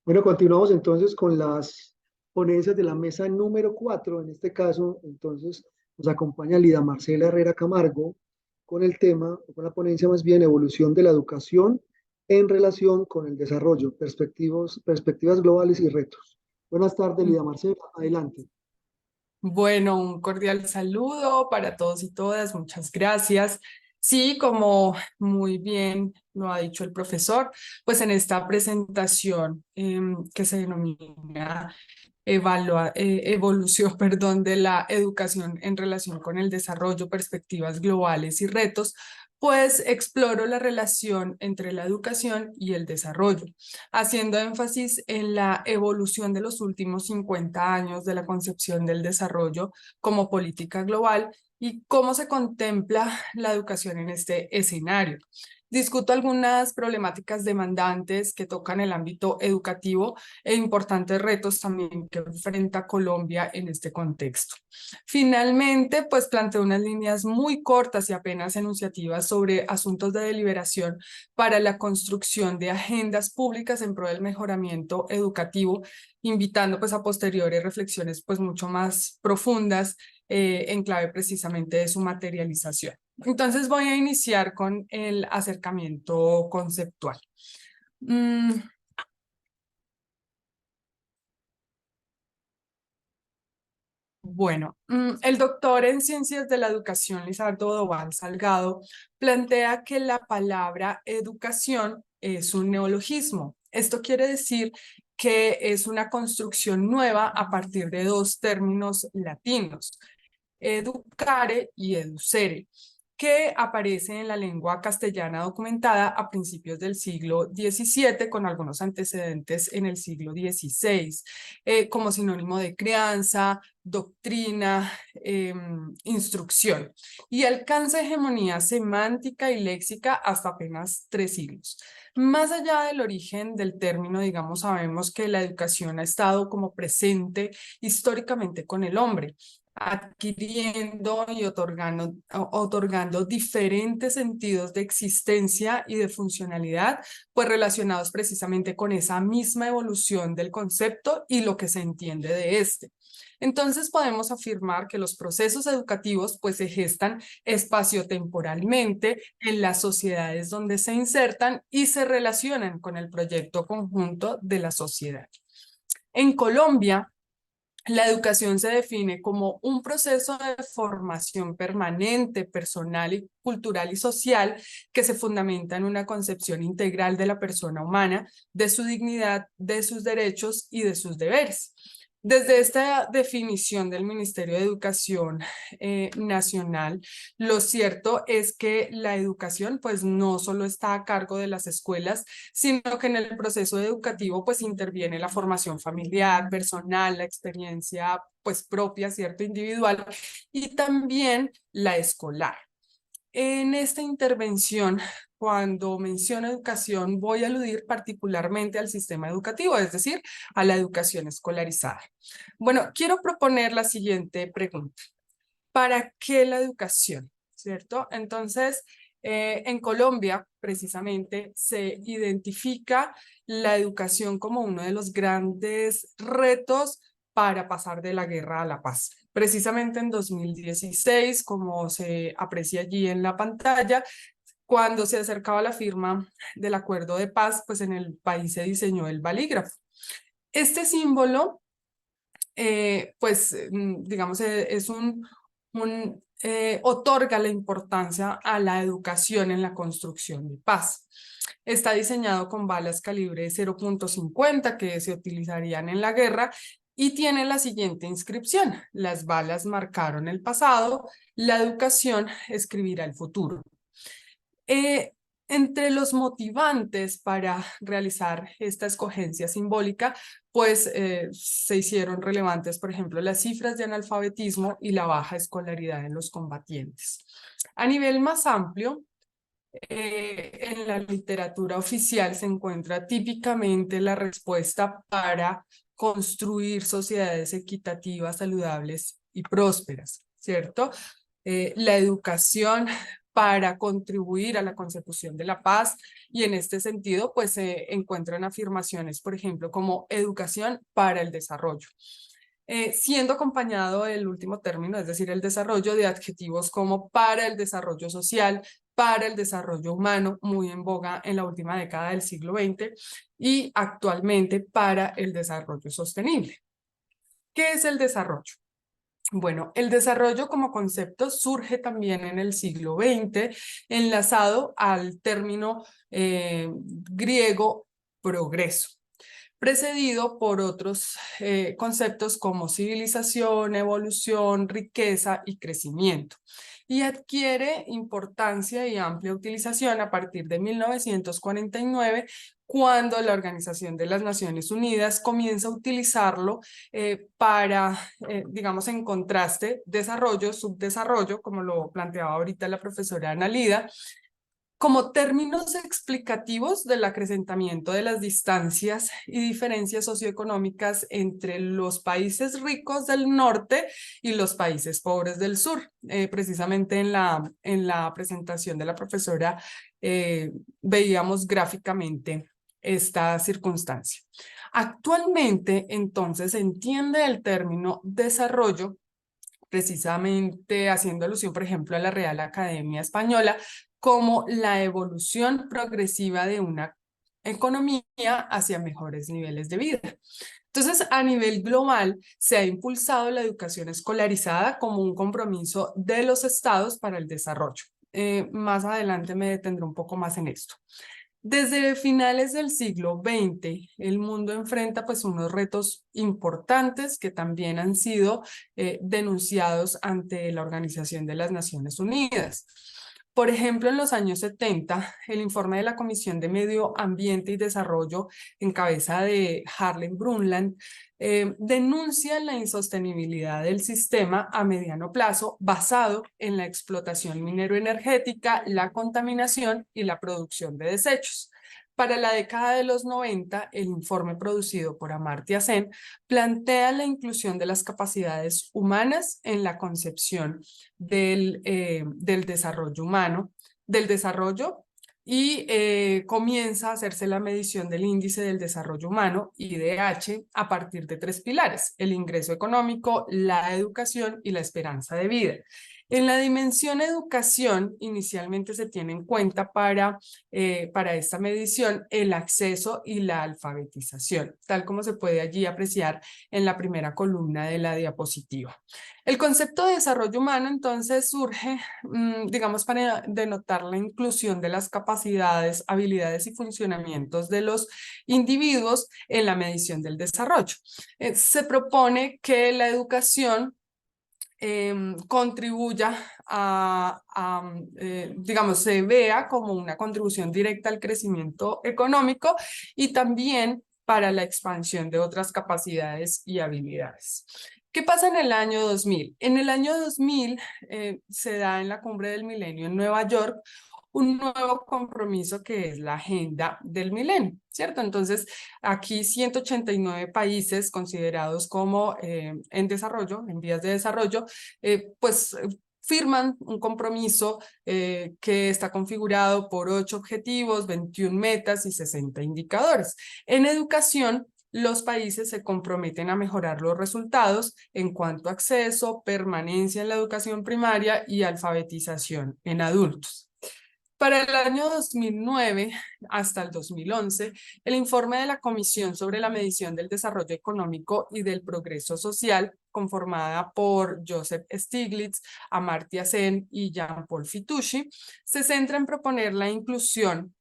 Bueno, continuamos entonces con las ponencias de la mesa número 4. En este caso, entonces, nos acompaña Lida Marcela Herrera Camargo con el tema, o con la ponencia más bien, evolución de la educación en relación con el desarrollo, perspectivas globales y retos. Buenas tardes, Lida Marcela, adelante. Bueno, un cordial saludo para todos y todas, muchas gracias. Sí, como muy bien lo ha dicho el profesor, pues en esta presentación que se denomina evolución, perdón, de la educación en relación con el desarrollo, perspectivas globales y retos, pues exploro la relación entre la educación y el desarrollo, haciendo énfasis en la evolución de los últimos 50 años de la concepción del desarrollo como política global y cómo se contempla la educación en este escenario. Discuto algunas problemáticas demandantes que tocan el ámbito educativo e importantes retos también que enfrenta Colombia en este contexto. Finalmente, pues planteo unas líneas muy cortas y apenas enunciativas sobre asuntos de deliberación para la construcción de agendas públicas en pro del mejoramiento educativo, invitando pues a posteriores reflexiones pues mucho más profundas en clave precisamente de su materialización. Entonces voy a iniciar con el acercamiento conceptual. Mm, Bueno, el doctor en Ciencias de la Educación, Lizardo Doval Salgado, plantea que la palabra educación es un neologismo. Esto quiere decir que es una construcción nueva a partir de dos términos latinos, educare y educere, que aparece en la lengua castellana documentada a principios del siglo XVII, con algunos antecedentes en el siglo XVI, como sinónimo de crianza, doctrina, instrucción, y alcanza hegemonía semántica y léxica hasta apenas 3 siglos. Más allá del origen del término, digamos, sabemos que la educación ha estado como presente históricamente con el hombre, adquiriendo y otorgando diferentes sentidos de existencia y de funcionalidad, pues relacionados precisamente con esa misma evolución del concepto y lo que se entiende de este. Entonces podemos afirmar que los procesos educativos pues se gestan espaciotemporalmente en las sociedades donde se insertan y se relacionan con el proyecto conjunto de la sociedad. En Colombia, la educación se define como un proceso de formación permanente, personal y cultural y social que se fundamenta en una concepción integral de la persona humana, de su dignidad, de sus derechos y de sus deberes. Desde esta definición del Ministerio de Educación Nacional, lo cierto es que la educación pues no solo está a cargo de las escuelas, sino que en el proceso educativo pues interviene la formación familiar, personal, la experiencia pues propia, cierto, individual, y también la escolar. En esta intervención, cuando menciono educación, voy a aludir particularmente al sistema educativo, es decir, a la educación escolarizada. Bueno, quiero proponer la siguiente pregunta. ¿Para qué la educación? ¿Cierto? Entonces, en Colombia, precisamente, se identifica la educación como uno de los grandes retos para pasar de la guerra a la paz. Precisamente en 2016, como se aprecia allí en la pantalla, cuando se acercaba la firma del acuerdo de paz, pues en el país se diseñó el balígrafo. Este símbolo pues digamos, otorga la importancia a la educación en la construcción de paz. Está diseñado con balas calibre 0.50 que se utilizarían en la guerra y tiene la siguiente inscripción: las balas marcaron el pasado, la educación escribirá el futuro. Eh, Entre los motivantes para realizar esta escogencia simbólica, pues se hicieron relevantes, por ejemplo, las cifras de analfabetismo y la baja escolaridad en los combatientes. A nivel más amplio, en la literatura oficial se encuentra típicamente la respuesta para construir sociedades equitativas, saludables y prósperas, ¿cierto? La educación para contribuir a la consecución de la paz, y en este sentido pues se encuentran afirmaciones, por ejemplo, como educación para el desarrollo. Siendo acompañado el último término, es decir, el desarrollo, de adjetivos como para el desarrollo social, para el desarrollo humano, muy en boga en la última década del siglo XX, y actualmente para el desarrollo sostenible. ¿Qué es el desarrollo? Bueno, el desarrollo como concepto surge también en el siglo XX, enlazado al término griego progreso, precedido por otros conceptos como civilización, evolución, riqueza y crecimiento. Y adquiere importancia y amplia utilización a partir de 1949, cuando la Organización de las Naciones Unidas comienza a utilizarlo digamos, en contraste, desarrollo, subdesarrollo, como lo planteaba ahorita la profesora Ana Lida, como términos explicativos del acrecentamiento de las distancias y diferencias socioeconómicas entre los países ricos del norte y los países pobres del sur. Precisamente en la presentación de la profesora veíamos gráficamente esta circunstancia. Actualmente, entonces, se entiende el término desarrollo, precisamente haciendo alusión, por ejemplo, a la Real Academia Española, como la evolución progresiva de una economía hacia mejores niveles de vida. Entonces, a nivel global, se ha impulsado la educación escolarizada como un compromiso de los estados para el desarrollo. Más adelante me detendré un poco más en esto. Desde finales del siglo XX, el mundo enfrenta pues unos retos importantes que también han sido denunciados ante la Organización de las Naciones Unidas. Por ejemplo, en los años 70, el informe de la Comisión de Medio Ambiente y Desarrollo, en cabeza de Harlem Brundtland, denuncia la insostenibilidad del sistema a mediano plazo basado en la explotación minero-energética, la contaminación y la producción de desechos. Para la década de los 90, el informe producido por Amartya Sen plantea la inclusión de las capacidades humanas en la concepción del desarrollo humano, del desarrollo, y comienza a hacerse la medición del índice del desarrollo humano, IDH, a partir de 3 pilares: el ingreso económico, la educación y la esperanza de vida. En la dimensión educación, inicialmente se tiene en cuenta para esta medición el acceso y la alfabetización, tal como se puede allí apreciar en la primera columna de la diapositiva. El concepto de desarrollo humano entonces surge, digamos, para denotar la inclusión de las capacidades, habilidades y funcionamientos de los individuos en la medición del desarrollo. Se propone que la educación contribuya digamos, se vea como una contribución directa al crecimiento económico y también para la expansión de otras capacidades y habilidades. ¿Qué pasa en el año 2000? En el año 2000 se da en la Cumbre del Milenio en Nueva York un nuevo compromiso, que es la Agenda del Milenio, ¿cierto? Entonces, aquí 189 países considerados como en desarrollo, en vías de desarrollo, firman un compromiso que está configurado por 8 objetivos, 21 metas y 60 indicadores. En educación, los países se comprometen a mejorar los resultados en cuanto a acceso, permanencia en la educación primaria y alfabetización en adultos. Para el año 2009 hasta el 2011, el informe de la Comisión sobre la Medición del Desarrollo Económico y del Progreso Social, conformada por Joseph Stiglitz, Amartya Sen y Jean-Paul Fitoussi, se centra en proponer la inclusión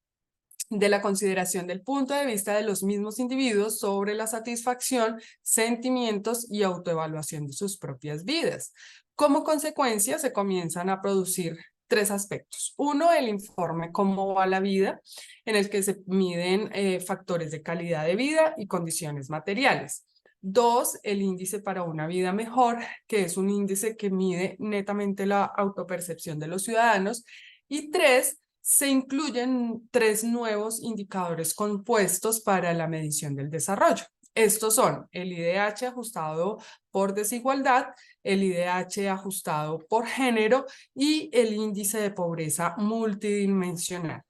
de la consideración del punto de vista de los mismos individuos sobre la satisfacción, sentimientos y autoevaluación de sus propias vidas. Como consecuencia, se comienzan a producir 3 aspectos. Uno, el informe Cómo va la vida, en el que se miden factores de calidad de vida y condiciones materiales. 2, el índice para una vida mejor, que es un índice que mide netamente la autopercepción de los ciudadanos. Y 3, se incluyen 3 nuevos indicadores compuestos para la medición del desarrollo. Estos son el IDH ajustado por desigualdad, el IDH ajustado por género y el índice de pobreza multidimensional.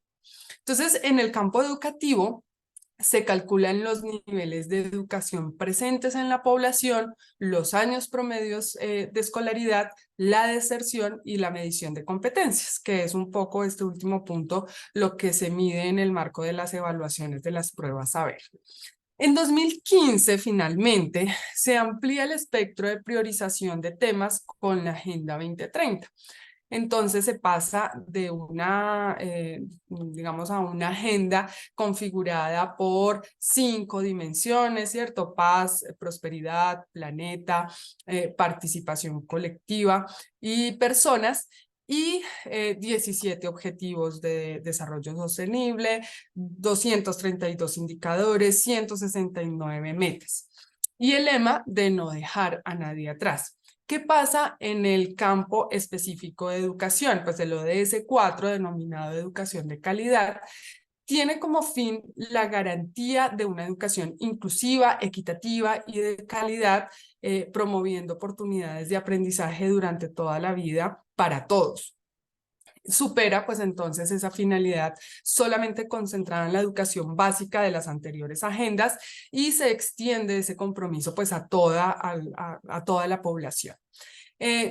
Entonces, en el campo educativo, se calculan los niveles de educación presentes en la población, los años promedios de escolaridad, la deserción y la medición de competencias, que es un poco este último punto lo que se mide en el marco de las evaluaciones de las pruebas saber. En 2015, finalmente, se amplía el espectro de priorización de temas con la Agenda 2030. Entonces se pasa de una, digamos, a una agenda configurada por 5 dimensiones, ¿cierto? Paz, prosperidad, planeta, participación colectiva y personas, y 17 objetivos de desarrollo sostenible, 232 indicadores, 169 metas. Y el lema de no dejar a nadie atrás. ¿Qué pasa en el campo específico de educación? Pues el ODS 4, denominado Educación de Calidad, tiene como fin la garantía de una educación inclusiva, equitativa y de calidad, promoviendo oportunidades de aprendizaje durante toda la vida para todos. Supera pues entonces esa finalidad solamente concentrada en la educación básica de las anteriores agendas y se extiende ese compromiso pues a toda la población.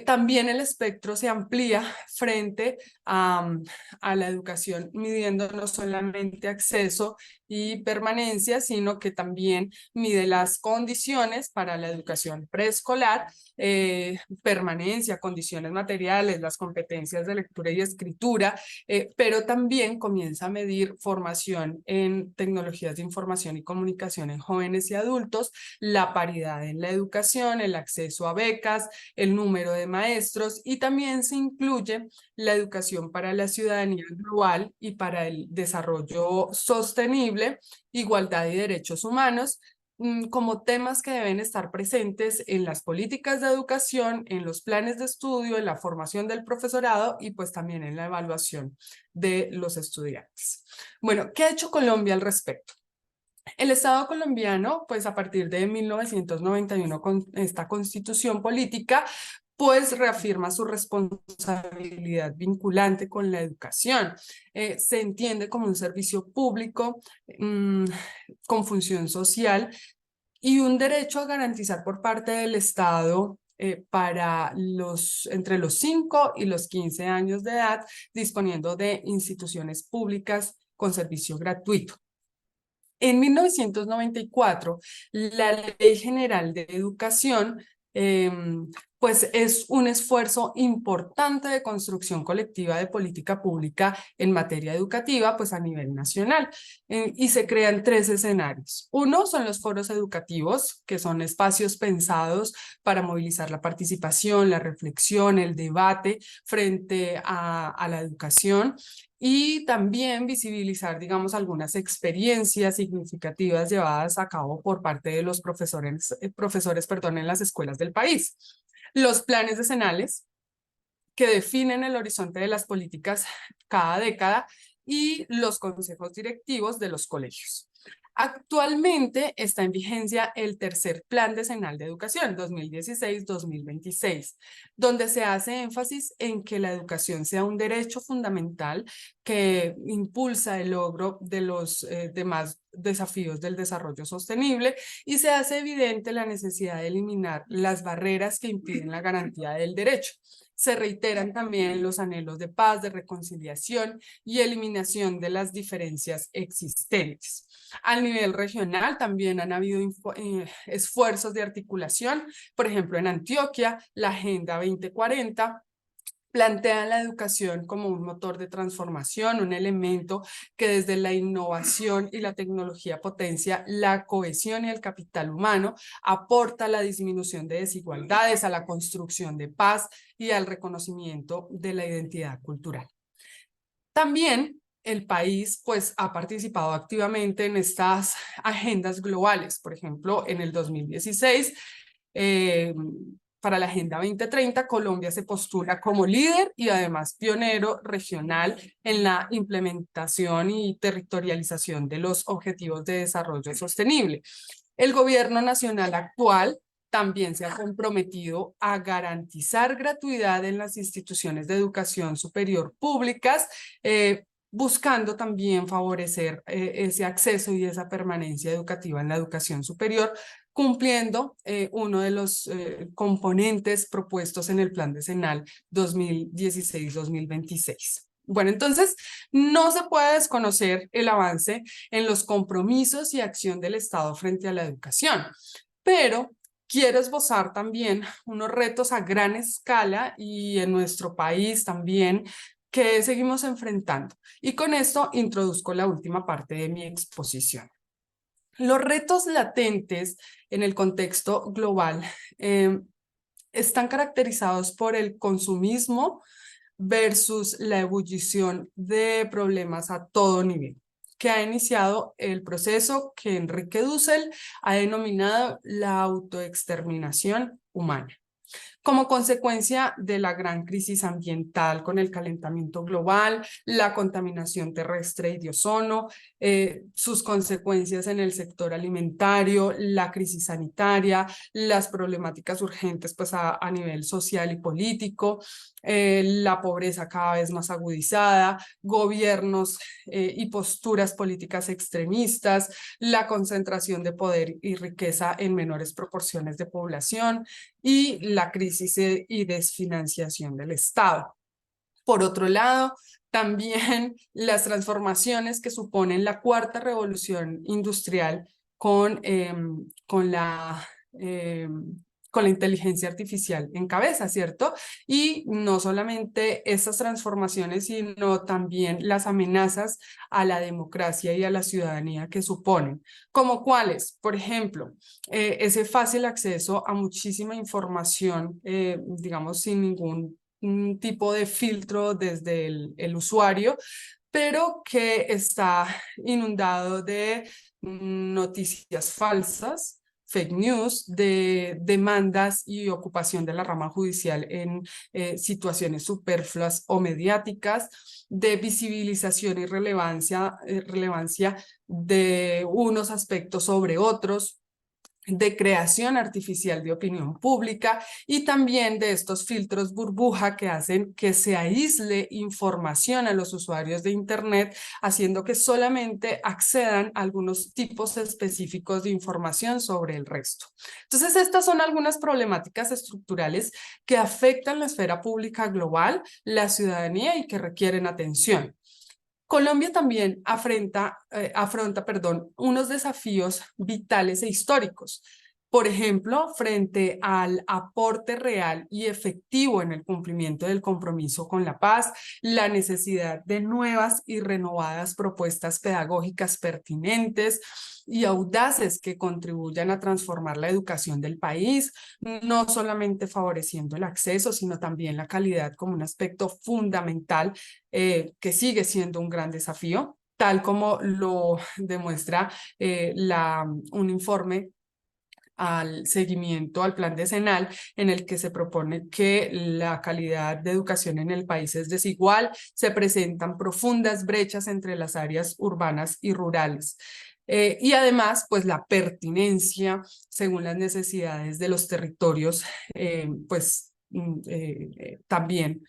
También el espectro se amplía frente a la educación, midiendo no solamente acceso y permanencia, sino que también mide las condiciones para la educación preescolar, permanencia, condiciones materiales, las competencias de lectura y escritura, pero también comienza a medir formación en tecnologías de información y comunicación en jóvenes y adultos, la paridad en la educación, el acceso a becas, el número de maestros, y también se incluye la educación para la ciudadanía global y para el desarrollo sostenible, igualdad y derechos humanos, como temas que deben estar presentes en las políticas de educación, en los planes de estudio, en la formación del profesorado y pues también en la evaluación de los estudiantes. Bueno, ¿qué ha hecho Colombia al respecto? El Estado colombiano, pues a partir de 1991 con esta constitución política, pues reafirma su responsabilidad vinculante con la educación. Se entiende como un servicio público con función social y un derecho a garantizar por parte del Estado para entre los 5 y los 15 años de edad, disponiendo de instituciones públicas con servicio gratuito. En 1994, la Ley General de Educación pues es un esfuerzo importante de construcción colectiva de política pública en materia educativa pues a nivel nacional, y se crean 3 escenarios. Uno son los foros educativos, que son espacios pensados para movilizar la participación, la reflexión, el debate frente a la educación, y también visibilizar, digamos, algunas experiencias significativas llevadas a cabo por parte de los profesores, en las escuelas del país. Los planes decenales, que definen el horizonte de las políticas cada década, y los consejos directivos de los colegios. Actualmente está en vigencia el tercer Plan Decenal de Educación 2016-2026, donde se hace énfasis en que la educación sea un derecho fundamental que impulsa el logro de los demás desafíos del desarrollo sostenible, y se hace evidente la necesidad de eliminar las barreras que impiden la garantía del derecho. Se reiteran también los anhelos de paz, de reconciliación y eliminación de las diferencias existentes. A nivel regional también han habido esfuerzos de articulación. Por ejemplo, en Antioquia, la Agenda 2040 plantea la educación como un motor de transformación, un elemento que desde la innovación y la tecnología potencia la cohesión y el capital humano, aporta a la disminución de desigualdades, a la construcción de paz y al reconocimiento de la identidad cultural. También el país pues ha participado activamente en estas agendas globales. Por ejemplo, en el 2016, para la Agenda 2030, Colombia se postula como líder y además pionero regional en la implementación y territorialización de los Objetivos de Desarrollo Sostenible. El gobierno nacional actual también se ha comprometido a garantizar gratuidad en las instituciones de educación superior públicas, buscando también favorecer ese acceso y esa permanencia educativa en la educación superior, cumpliendo uno de los componentes propuestos en el Plan Decenal 2016-2026. Bueno, entonces no se puede desconocer el avance en los compromisos y acción del Estado frente a la educación, pero quiero esbozar también unos retos a gran escala y en nuestro país también que seguimos enfrentando. Y con esto introduzco la última parte de mi exposición. Los retos latentes en el contexto global están caracterizados por el consumismo versus la ebullición de problemas a todo nivel, que ha iniciado el proceso que Enrique Dussel ha denominado la autoexterminación humana. Como consecuencia de la gran crisis ambiental con el calentamiento global, la contaminación terrestre y de ozono, sus consecuencias en el sector alimentario, la crisis sanitaria, las problemáticas urgentes pues, a nivel social y político, la pobreza cada vez más agudizada, gobiernos y posturas políticas extremistas, la concentración de poder y riqueza en menores proporciones de población, y la crisis y desfinanciación del Estado. Por otro lado, también las transformaciones que suponen la cuarta revolución industrial con la inteligencia artificial en cabeza, ¿cierto? Y no solamente estas transformaciones, sino también las amenazas a la democracia y a la ciudadanía que suponen, como cuáles, por ejemplo, ese fácil acceso a muchísima información, digamos, sin ningún tipo de filtro desde el usuario, pero que está inundado de noticias falsas, fake news, de demandas y ocupación de la rama judicial en situaciones superfluas o mediáticas, de visibilización y relevancia de unos aspectos sobre otros, de creación artificial de opinión pública y también de estos filtros burbuja que hacen que se aísle información a los usuarios de Internet, haciendo que solamente accedan a algunos tipos específicos de información sobre el resto. Entonces, estas son algunas problemáticas estructurales que afectan la esfera pública global, la ciudadanía y que requieren atención. Colombia también afronta unos desafíos vitales e históricos. Por ejemplo, frente al aporte real y efectivo en el cumplimiento del compromiso con la paz, la necesidad de nuevas y renovadas propuestas pedagógicas pertinentes y audaces que contribuyan a transformar la educación del país, no solamente favoreciendo el acceso, sino también la calidad como un aspecto fundamental que sigue siendo un gran desafío, tal como lo demuestra un informe al seguimiento al plan decenal en el que se propone que la calidad de educación en el país es desigual, se presentan profundas brechas entre las áreas urbanas y rurales. Y además, pues la pertinencia según las necesidades de los territorios, también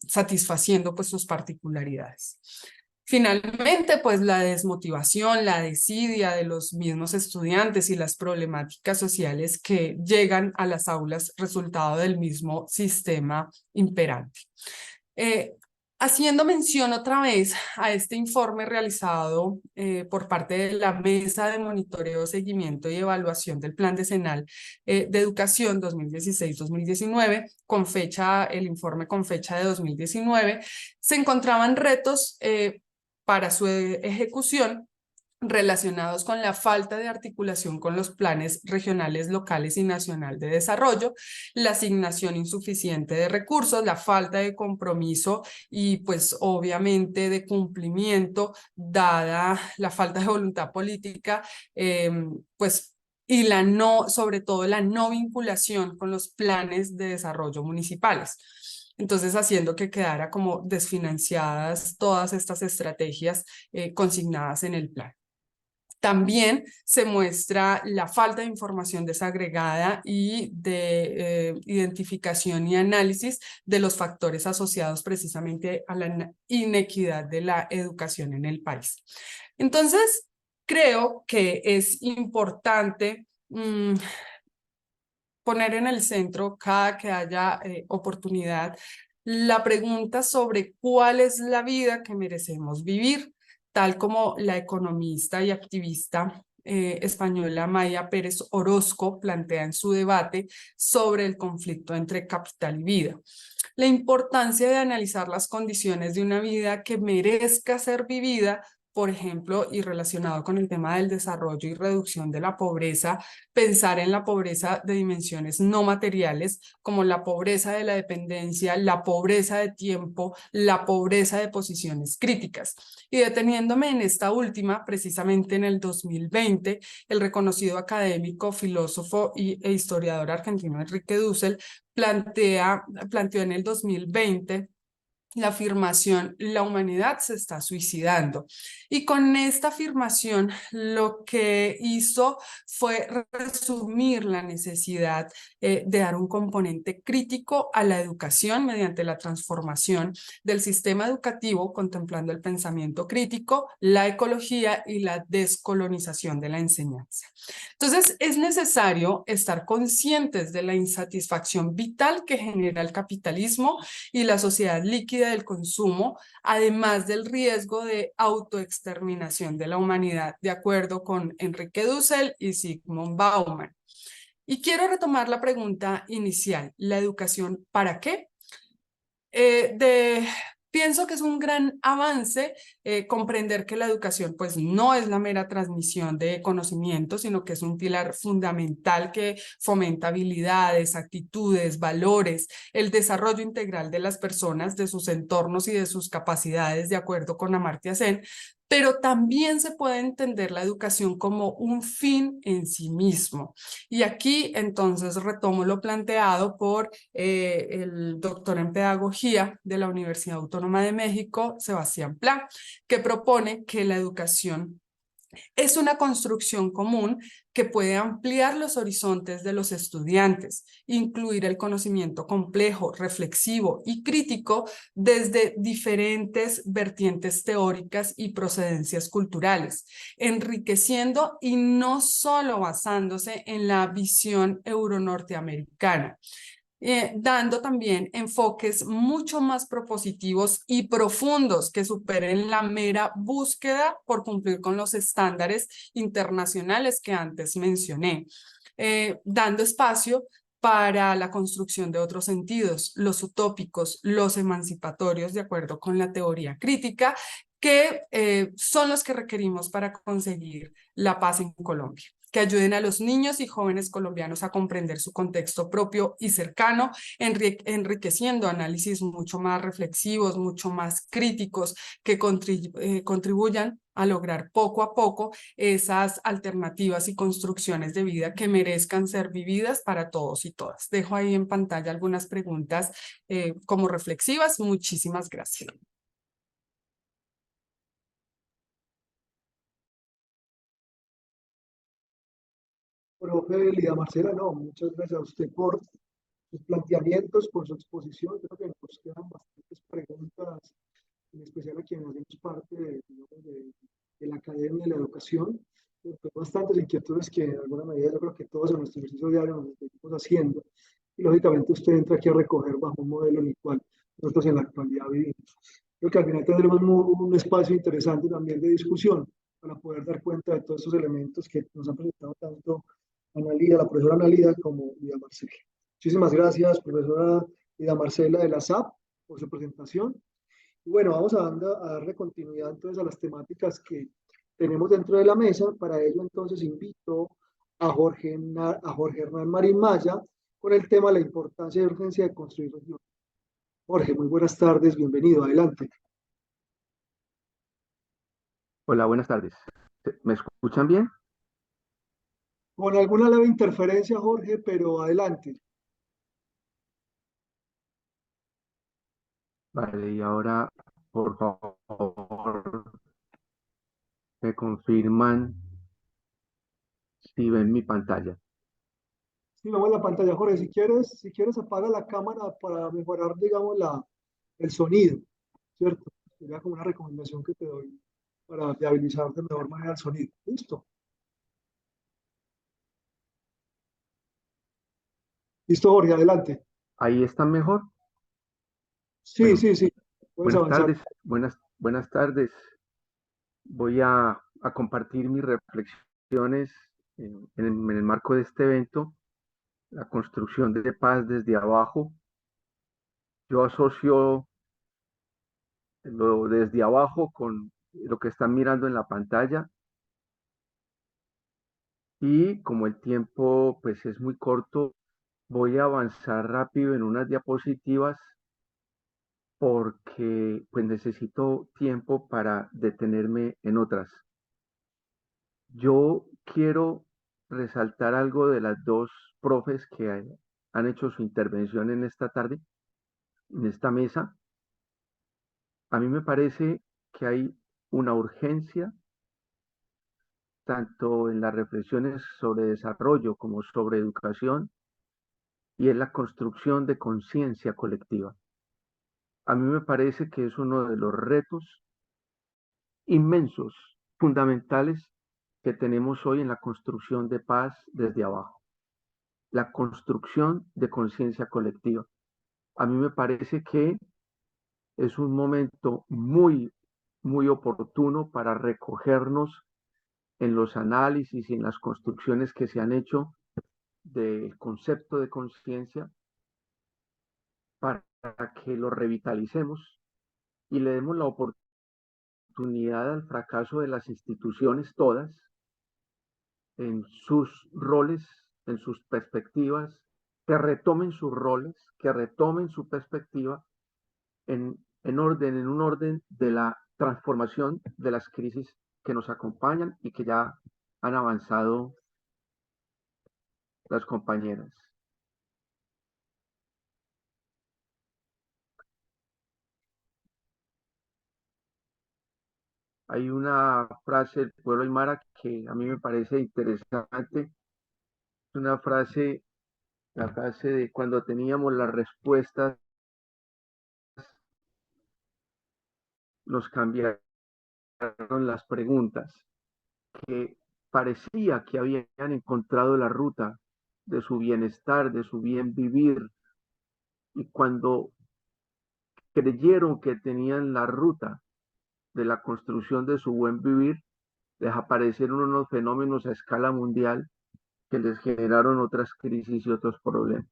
satisfaciendo pues sus particularidades. Finalmente, pues la desmotivación, la desidia de los mismos estudiantes y las problemáticas sociales que llegan a las aulas resultado del mismo sistema imperante. Haciendo mención otra vez a este informe realizado por parte de la Mesa de Monitoreo, Seguimiento y Evaluación del Plan Decenal de Educación 2016-2019, el informe con fecha de 2019, se encontraban retos para su ejecución relacionados con la falta de articulación con los planes regionales, locales y nacional de desarrollo, la asignación insuficiente de recursos, la falta de compromiso y pues obviamente de cumplimiento dada la falta de voluntad política, y sobre todo la no vinculación con los planes de desarrollo municipales. Entonces, haciendo que quedara como desfinanciadas todas estas estrategias consignadas en el plan. También se muestra la falta de información desagregada y de identificación y análisis de los factores asociados precisamente a la inequidad de la educación en el país. Entonces, creo que es importante poner en el centro, cada que haya oportunidad, la pregunta sobre cuál es la vida que merecemos vivir, tal como la economista y activista española Maya Pérez Orozco plantea en su debate sobre el conflicto entre capital y vida. La importancia de analizar las condiciones de una vida que merezca ser vivida, por ejemplo, y relacionado con el tema del desarrollo y reducción de la pobreza, pensar en la pobreza de dimensiones no materiales, como la pobreza de la dependencia, la pobreza de tiempo, la pobreza de posiciones críticas. Y deteniéndome en esta última, precisamente en el 2020, el reconocido académico, filósofo e historiador argentino Enrique Dussel planteó en el 2020 la afirmación, la humanidad se está suicidando. Y con esta afirmación lo que hizo fue resumir la necesidad de dar un componente crítico a la educación mediante la transformación del sistema educativo, contemplando el pensamiento crítico, la ecología y la descolonización de la enseñanza. Entonces, es necesario estar conscientes de la insatisfacción vital que genera el capitalismo y la sociedad líquida del consumo, además del riesgo de autoexterminación de la humanidad, de acuerdo con Enrique Dussel y Zygmunt Bauman. Y quiero retomar la pregunta inicial, ¿la educación para qué? Pienso que es un gran avance comprender que la educación pues no es la mera transmisión de conocimientos, sino que es un pilar fundamental que fomenta habilidades, actitudes, valores, el desarrollo integral de las personas, de sus entornos y de sus capacidades, de acuerdo con Amartya Sen, pero también se puede entender la educación como un fin en sí mismo. Y aquí entonces retomo lo planteado por el doctor en pedagogía de la Universidad Autónoma de México, Sebastián Pla, que propone que la educación es una construcción común que puede ampliar los horizontes de los estudiantes, incluir el conocimiento complejo, reflexivo y crítico desde diferentes vertientes teóricas y procedencias culturales, enriqueciendo y no solo basándose en la visión euronorteamericana, dando también enfoques mucho más propositivos y profundos que superen la mera búsqueda por cumplir con los estándares internacionales que antes mencioné, dando espacio para la construcción de otros sentidos, los utópicos, los emancipatorios, de acuerdo con la teoría crítica, que son los que requerimos para conseguir la paz en Colombia, que ayuden a los niños y jóvenes colombianos a comprender su contexto propio y cercano, enriqueciendo análisis mucho más reflexivos, mucho más críticos, que contribuyan a lograr poco a poco esas alternativas y construcciones de vida que merezcan ser vividas para todos y todas. Dejo ahí en pantalla algunas preguntas como reflexivas. Muchísimas gracias. Profe Lida Marcela, no, muchas gracias a usted por sus planteamientos, por su exposición. Creo que nos quedan bastantes preguntas, en especial a quienes hacemos parte de, digamos, de la academia de la educación. Bastantes inquietudes que en alguna medida yo creo que todos en nuestro ejercicio diario nos estamos haciendo. Y lógicamente usted entra aquí a recoger bajo un modelo en el cual nosotros en la actualidad vivimos. Creo que al final tendremos un espacio interesante también de discusión para poder dar cuenta de todos estos elementos que nos han presentado tanto Analía, la profesora Analía como Lida Marcela. Muchísimas gracias, profesora Lida Marcela de la SAP, por su presentación. Y bueno, vamos a darle continuidad entonces a las temáticas que tenemos dentro de la mesa. Para ello entonces invito a Jorge Hernán Marín Maya con el tema la importancia y urgencia de construir regiones. Jorge, muy buenas tardes, bienvenido, adelante. Hola, buenas tardes. ¿Me escuchan bien? Con alguna leve interferencia, Jorge, pero adelante. Vale, y ahora, por favor, me confirman. si ven mi pantalla. Sí, vemos la pantalla, Jorge. Si quieres, apaga la cámara para mejorar, digamos, el sonido, ¿cierto? Sería como una recomendación que te doy para viabilizar de mejor manera el sonido. ¿Listo? Listo, Jorge, adelante. ¿Ahí está mejor? Sí, Bueno, sí, sí. Puedes buenas avanzar. tardes, buenas tardes. Voy a compartir mis reflexiones en el marco de este evento, la construcción de paz desde abajo. Yo asocio lo desde abajo con lo que están mirando en la pantalla y como el tiempo pues es muy corto, voy a avanzar rápido en unas diapositivas porque pues necesito tiempo para detenerme en otras. Yo quiero resaltar algo de las dos profes que han hecho su intervención en esta tarde, en esta mesa. A mí me parece que hay una urgencia tanto en las reflexiones sobre desarrollo como sobre educación y en la construcción de conciencia colectiva. A mí me parece que es uno de los retos inmensos, fundamentales que tenemos hoy en la construcción de paz desde abajo, la construcción de conciencia colectiva. A mí me parece que es un momento muy oportuno para recogernos en los análisis y en las construcciones que se han hecho del concepto de conciencia para que lo revitalicemos y le demos la oportunidad al fracaso de las instituciones todas en sus roles, en sus perspectivas, que retomen sus roles, que retomen su perspectiva en un orden de la transformación de las crisis que nos acompañan y que ya han avanzado las compañeras. Hay una frase del pueblo aymara que a mí me parece interesante. Es una frase, la frase de cuando teníamos las respuestas, nos cambiaron las preguntas, que parecía que habían encontrado la ruta de su bienestar, de su bien vivir, y cuando creyeron que tenían la ruta de la construcción de su buen vivir, les aparecieron unos fenómenos a escala mundial que les generaron otras crisis y otros problemas.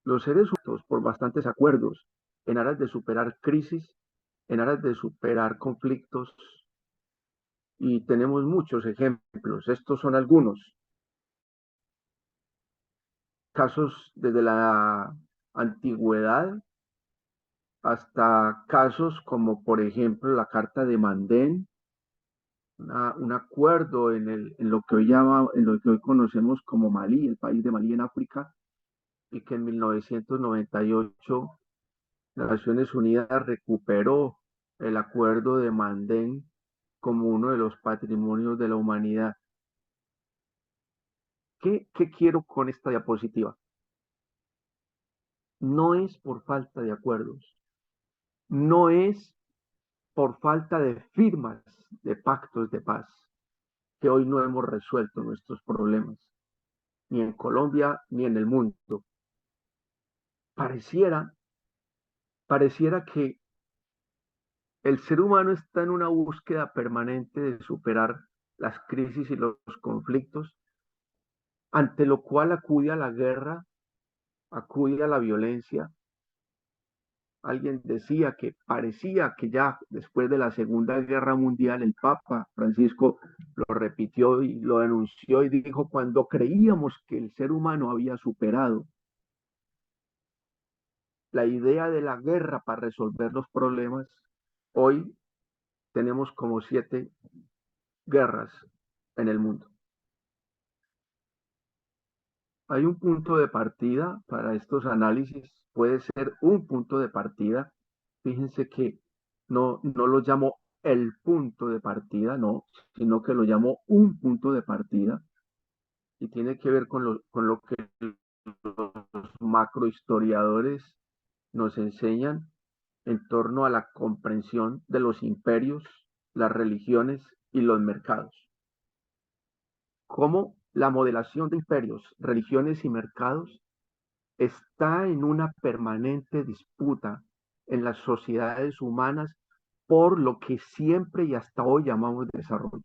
Los seres humanos, por bastantes acuerdos, en aras de superar crisis, en aras de superar conflictos, y tenemos muchos ejemplos. Estos son algunos casos desde la antigüedad hasta casos como, por ejemplo, la Carta de Mandén, un acuerdo en lo que en lo que hoy conocemos como Malí, el país de Malí en África, y que en 1998 Naciones Unidas recuperó el acuerdo de Mandén como uno de los patrimonios de la humanidad. ¿Qué quiero con esta diapositiva? No es por falta de acuerdos, no es por falta de firmas de pactos de paz que hoy no hemos resuelto nuestros problemas, ni en Colombia ni en el mundo. Pareciera, pareciera que el ser humano está en una búsqueda permanente de superar las crisis y los conflictos, ante lo cual acude a la guerra, acude a la violencia. Alguien decía que parecía que ya después de la Segunda Guerra Mundial el Papa Francisco lo repitió y lo denunció y dijo, cuando creíamos que el ser humano había superado la idea de la guerra para resolver los problemas, hoy tenemos como 7 guerras en el mundo. Hay un punto de partida para estos análisis, puede ser un punto de partida Fíjense que no lo llamo el punto de partida, no, sino que lo llamo un punto de partida y tiene que ver con lo que los macrohistoriadores nos enseñan en torno a la comprensión de los imperios, las religiones y los mercados. Cómo la modelación de imperios, religiones y mercados está en una permanente disputa en las sociedades humanas por lo que siempre y hasta hoy llamamos desarrollo.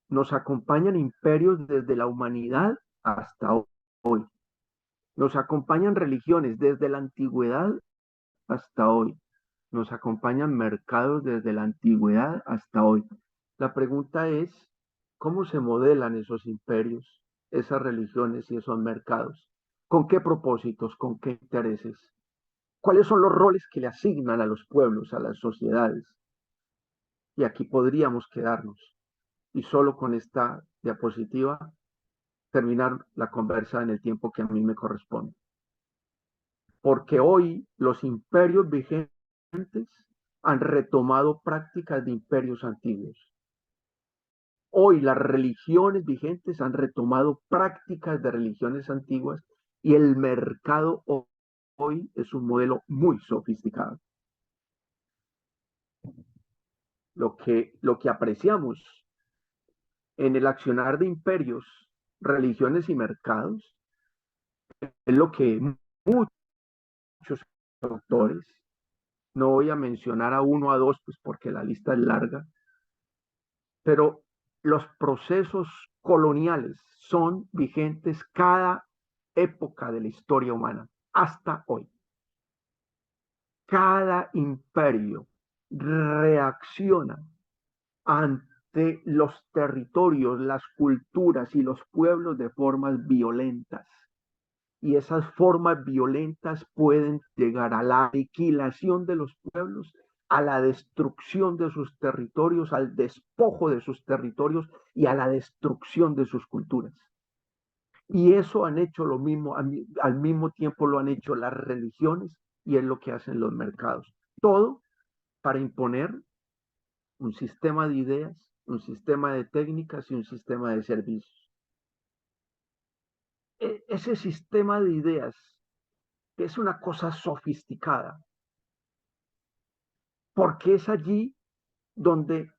Nos acompañan imperios desde la humanidad hasta hoy. Nos acompañan religiones desde la antigüedad hasta hoy. Nos acompañan mercados desde la antigüedad hasta hoy. La pregunta es, ¿cómo se modelan esos imperios, esas religiones y esos mercados? ¿Con qué propósitos? ¿Con qué intereses? ¿Cuáles son los roles que le asignan a los pueblos, a las sociedades? Y aquí podríamos quedarnos. Y solo con esta diapositiva terminar la conversa en el tiempo que a mí me corresponde. Porque hoy los imperios vigentes han retomado prácticas de imperios antiguos. Hoy las religiones vigentes han retomado prácticas de religiones antiguas y el mercado hoy es un modelo muy sofisticado. Lo que apreciamos en el accionar de imperios, religiones y mercados es lo que muchos autores, no voy a mencionar a uno o a dos, pues porque la lista es larga, pero los procesos coloniales son vigentes cada época de la historia humana, hasta hoy. Cada imperio reacciona ante los territorios, las culturas y los pueblos de formas violentas. Y esas formas violentas pueden llegar a la aniquilación de los pueblos, a la destrucción de sus territorios, al despojo de sus territorios y a la destrucción de sus culturas. Y eso han hecho lo mismo, al mismo tiempo lo han hecho las religiones y es lo que hacen los mercados. Todo para imponer un sistema de ideas, un sistema de técnicas y un sistema de servicios. Ese sistema de ideas es una cosa sofisticada, porque es allí donde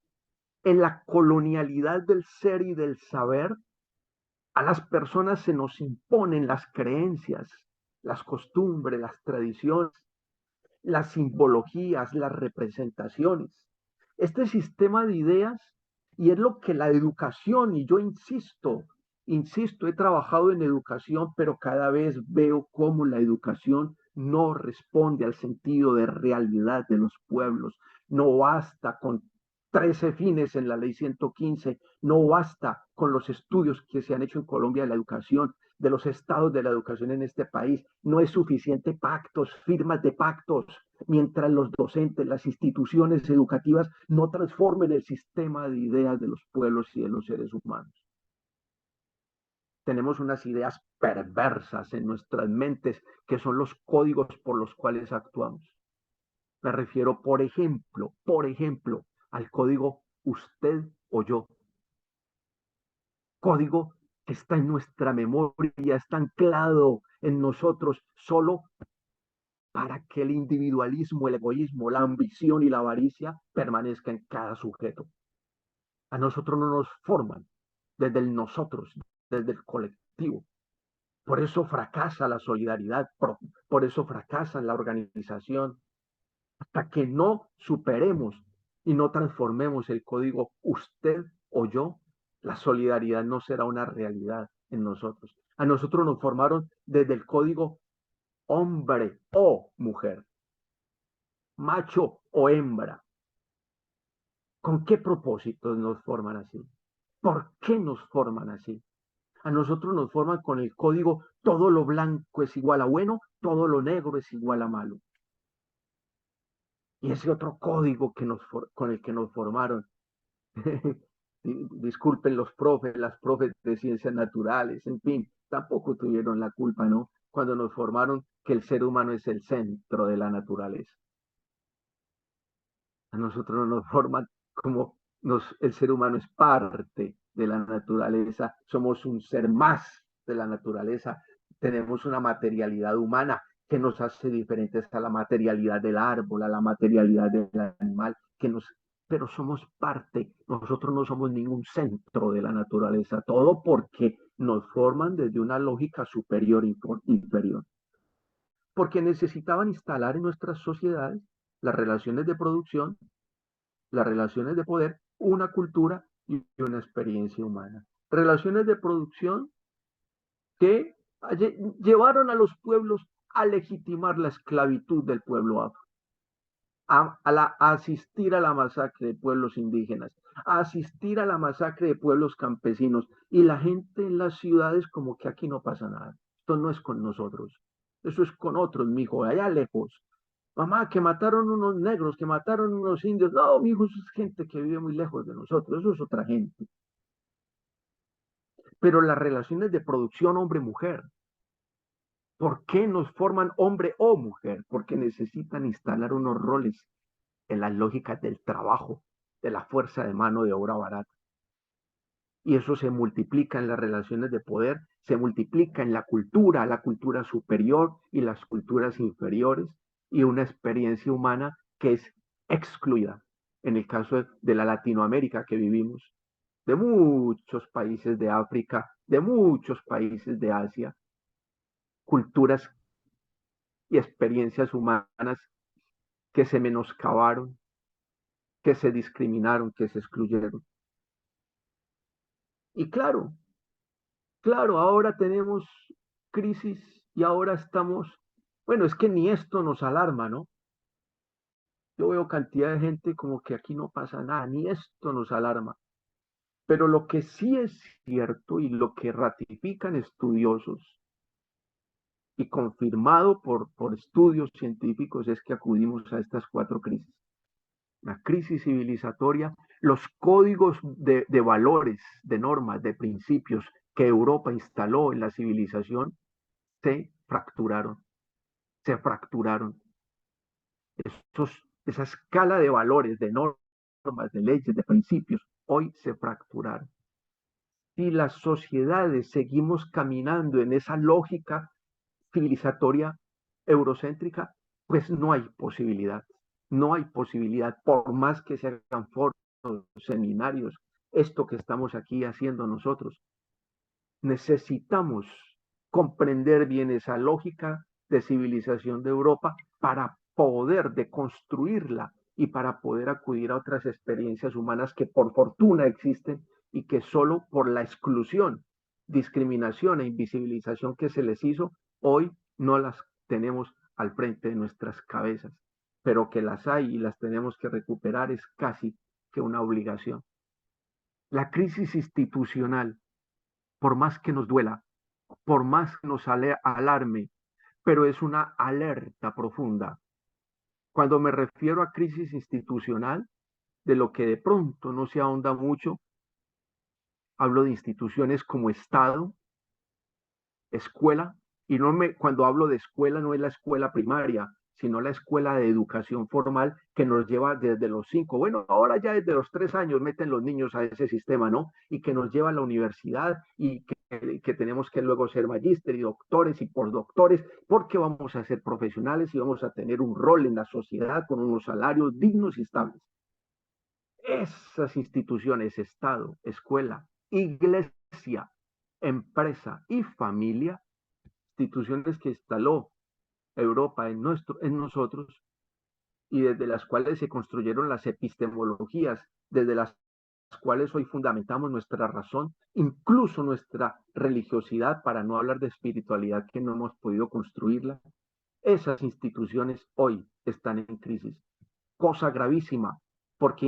en la colonialidad del ser y del saber, a las personas se nos imponen las creencias, las costumbres, las tradiciones, las simbologías, las representaciones. Este sistema de ideas, y es lo que la educación, y yo insisto, he trabajado en educación, pero cada vez veo cómo la educación no responde al sentido de realidad de los pueblos. No basta con 13 fines en la ley 115, no basta con los estudios que se han hecho en Colombia de la educación, de los estados de la educación en este país. No es suficiente pactos, firmas de pactos, mientras los docentes, las instituciones educativas no transformen el sistema de ideas de los pueblos y de los seres humanos. Tenemos unas ideas perversas en nuestras mentes que son los códigos por los cuales actuamos. Me refiero, por ejemplo, al código usted o yo. Código que está en nuestra memoria, está anclado en nosotros solo para que el individualismo, el egoísmo, la ambición y la avaricia permanezcan en cada sujeto. A nosotros no nos forman desde el nosotros, desde el colectivo. Por eso fracasa la solidaridad, por eso fracasa la organización, hasta que no superemos y no transformemos el código usted o yo, la solidaridad no será una realidad en nosotros. A nosotros nos formaron desde el código hombre o mujer, macho o hembra. ¿Con qué propósitos nos forman así? ¿Por qué nos forman así? A nosotros nos forman con el código todo lo blanco es igual a bueno, todo lo negro es igual a malo. Y ese otro código con el que nos formaron, disculpen los profes, las profes de ciencias naturales, en fin, tampoco tuvieron la culpa, ¿no? Cuando nos formaron que el ser humano es el centro de la naturaleza. A nosotros no nos forman como el ser humano es parte de la naturaleza, somos un ser más de la naturaleza, tenemos una materialidad humana que nos hace diferentes a la materialidad del árbol, a la materialidad del animal, pero somos parte, nosotros no somos ningún centro de la naturaleza, todo porque nos forman desde una lógica superior e inferior. Porque necesitaban instalar en nuestras sociedades las relaciones de producción, las relaciones de poder, una cultura y una experiencia humana. Relaciones de producción que llevaron a los pueblos a legitimar la esclavitud del pueblo afro, a asistir a la masacre de pueblos indígenas, a asistir a la masacre de pueblos campesinos, y la gente en las ciudades como que aquí no pasa nada. Esto no es con nosotros, eso es con otros, mijo, allá lejos. Mamá, que mataron unos negros, que mataron unos indios. No, mijo, eso es gente que vive muy lejos de nosotros, eso es otra gente. Pero las relaciones de producción hombre-mujer, ¿por qué nos forman hombre o mujer? Porque necesitan instalar unos roles en las lógicas del trabajo, de la fuerza de mano de obra barata. Y eso se multiplica en las relaciones de poder, se multiplica en la cultura superior y las culturas inferiores, y una experiencia humana que es excluida. En el caso de la Latinoamérica que vivimos, de muchos países de África, de muchos países de Asia, culturas y experiencias humanas que se menoscabaron, que se discriminaron, que se excluyeron. Y claro, ahora tenemos crisis y ahora estamos, bueno, es que ni esto nos alarma, ¿no? Yo veo cantidad de gente como que aquí no pasa nada, ni esto nos alarma. Pero lo que sí es cierto y lo que ratifican estudiosos y confirmado por estudios científicos es que acudimos a estas cuatro crisis. La crisis civilizatoria, los códigos de valores, de normas, de principios que Europa instaló en la civilización se fracturaron, se fracturaron. Esa escala de valores, de normas, de leyes, de principios, hoy se fracturaron. Si las sociedades seguimos caminando en esa lógica civilizatoria eurocéntrica, pues no hay posibilidad, no hay posibilidad, por más que se hagan foros, seminarios, esto que estamos aquí haciendo nosotros. Necesitamos comprender bien esa lógica de civilización de Europa para poder deconstruirla y para poder acudir a otras experiencias humanas que por fortuna existen y que solo por la exclusión, discriminación e invisibilización que se les hizo, hoy no las tenemos al frente de nuestras cabezas, pero que las hay y las tenemos que recuperar es casi que una obligación. La crisis institucional, por más que nos duela, por más que nos alarme, pero es una alerta profunda. Cuando me refiero a crisis institucional, de lo que de pronto no se ahonda mucho, hablo de instituciones como Estado, escuela, y cuando hablo de escuela no es la escuela primaria, sino la escuela de educación formal que nos lleva desde los 5, bueno, ahora ya desde los 3 años meten los niños a ese sistema, ¿no? Y que nos lleva a la universidad y que tenemos que luego ser magíster y doctores y postdoctores, porque vamos a ser profesionales y vamos a tener un rol en la sociedad con unos salarios dignos y estables. Esas instituciones, Estado, escuela, iglesia, empresa y familia, instituciones que instaló Europa en nosotros y desde las cuales se construyeron las epistemologías, desde las cuales hoy fundamentamos nuestra razón, incluso nuestra religiosidad, para no hablar de espiritualidad que no hemos podido construirla. Esas instituciones hoy están en crisis. Cosa gravísima, porque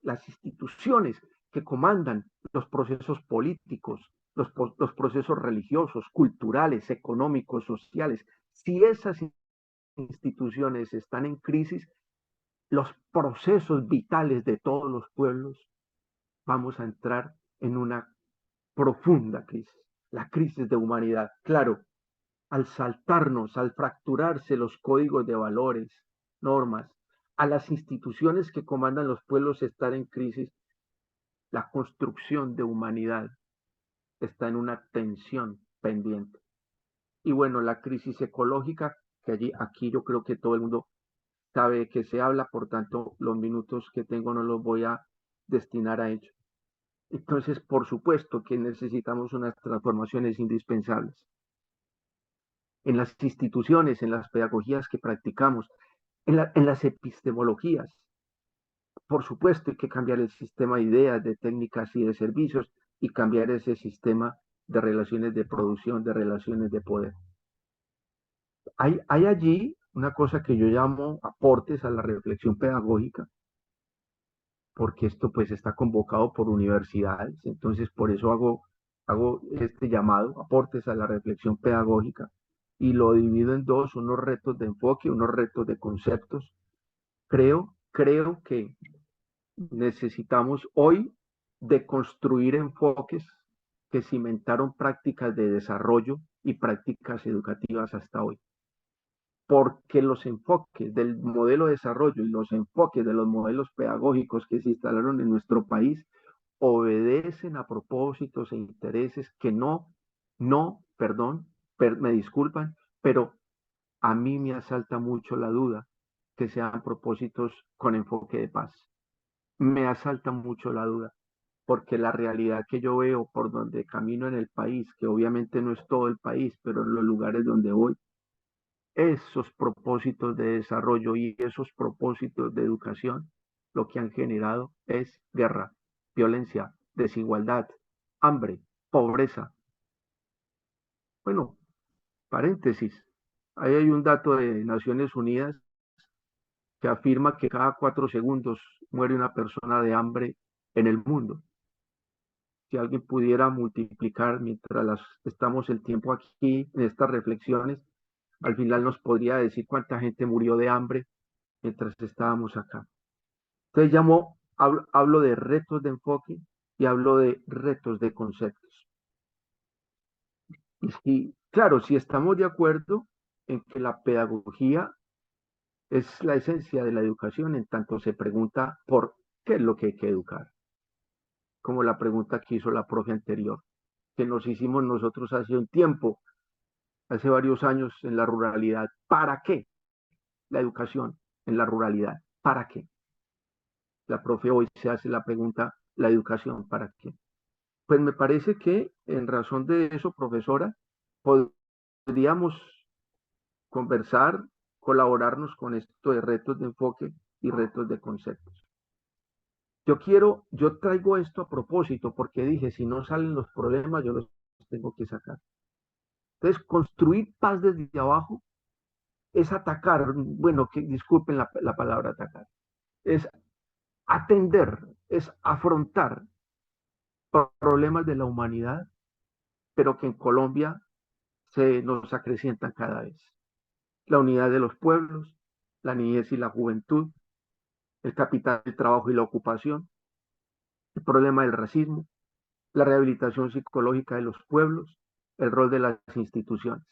las instituciones que comandan los procesos políticos, los procesos religiosos, culturales, económicos, sociales, si esas instituciones están en crisis, los procesos vitales de todos los pueblos, vamos a entrar en una profunda crisis, la crisis de humanidad. Claro, al saltarnos, al fracturarse los códigos de valores, normas, a las instituciones que comandan los pueblos estar en crisis, la construcción de humanidad está en una tensión pendiente. Y bueno, la crisis ecológica, que aquí yo creo que todo el mundo sabe de qué se habla, por tanto, los minutos que tengo no los voy a destinar a ello. Entonces, por supuesto que necesitamos unas transformaciones indispensables en las instituciones, en las pedagogías que practicamos, en las epistemologías. Por supuesto, hay que cambiar el sistema de ideas, de técnicas y de servicios y cambiar ese sistema de relaciones de producción, de relaciones de poder. Hay allí una cosa que yo llamo aportes a la reflexión pedagógica, porque esto pues está convocado por universidades, entonces por eso hago este llamado, aportes a la reflexión pedagógica, y lo divido en dos, unos retos de enfoque, unos retos de conceptos. Creo que necesitamos hoy deconstruir enfoques que cimentaron prácticas de desarrollo y prácticas educativas hasta hoy. Porque los enfoques del modelo de desarrollo y los enfoques de los modelos pedagógicos que se instalaron en nuestro país obedecen a propósitos e intereses que me disculpan, pero a mí me asalta mucho la duda que sean propósitos con enfoque de paz. Me asalta mucho la duda, porque la realidad que yo veo por donde camino en el país, que obviamente no es todo el país, pero en los lugares donde voy, esos propósitos de desarrollo y esos propósitos de educación, lo que han generado es guerra, violencia, desigualdad, hambre, pobreza. Bueno, paréntesis, ahí hay un dato de Naciones Unidas que afirma que cada 4 segundos muere una persona de hambre en el mundo. Si alguien pudiera multiplicar mientras estamos el tiempo aquí en estas reflexiones, al final nos podría decir cuánta gente murió de hambre mientras estábamos acá. Entonces hablo de retos de enfoque y hablo de retos de conceptos. Y claro, si estamos de acuerdo en que la pedagogía es la esencia de la educación, en tanto se pregunta por qué es lo que hay que educar, como la pregunta que hizo la profe anterior, que nos hicimos nosotros hace un tiempo, hace varios años en la ruralidad. ¿Para qué la educación en la ruralidad? ¿Para qué? La profe hoy se hace la pregunta, ¿la educación para qué? Pues me parece que en razón de eso, profesora, podríamos conversar, colaborarnos con esto de retos de enfoque y retos de conceptos. Yo traigo esto a propósito porque dije, si no salen los problemas, yo los tengo que sacar. Entonces, construir paz desde abajo es atacar, bueno, que disculpen la palabra atacar, es atender, es afrontar problemas de la humanidad, pero que en Colombia se nos acrecientan cada vez. La unidad de los pueblos, la niñez y la juventud, el capital del trabajo y la ocupación, el problema del racismo, la rehabilitación psicológica de los pueblos, el rol de las instituciones.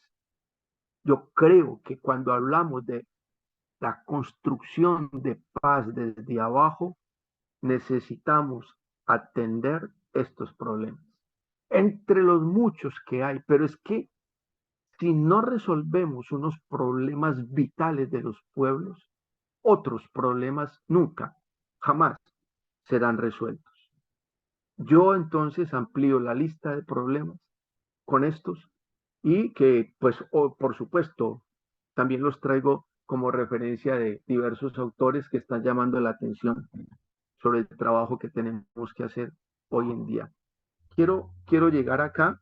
Yo creo que cuando hablamos de la construcción de paz desde abajo, necesitamos atender estos problemas. Entre los muchos que hay, pero es que si no resolvemos unos problemas vitales de los pueblos, otros problemas nunca, jamás serán resueltos. Yo entonces amplío la lista de problemas con estos y que, pues, por supuesto, también los traigo como referencia de diversos autores que están llamando la atención sobre el trabajo que tenemos que hacer hoy en día. Quiero llegar acá.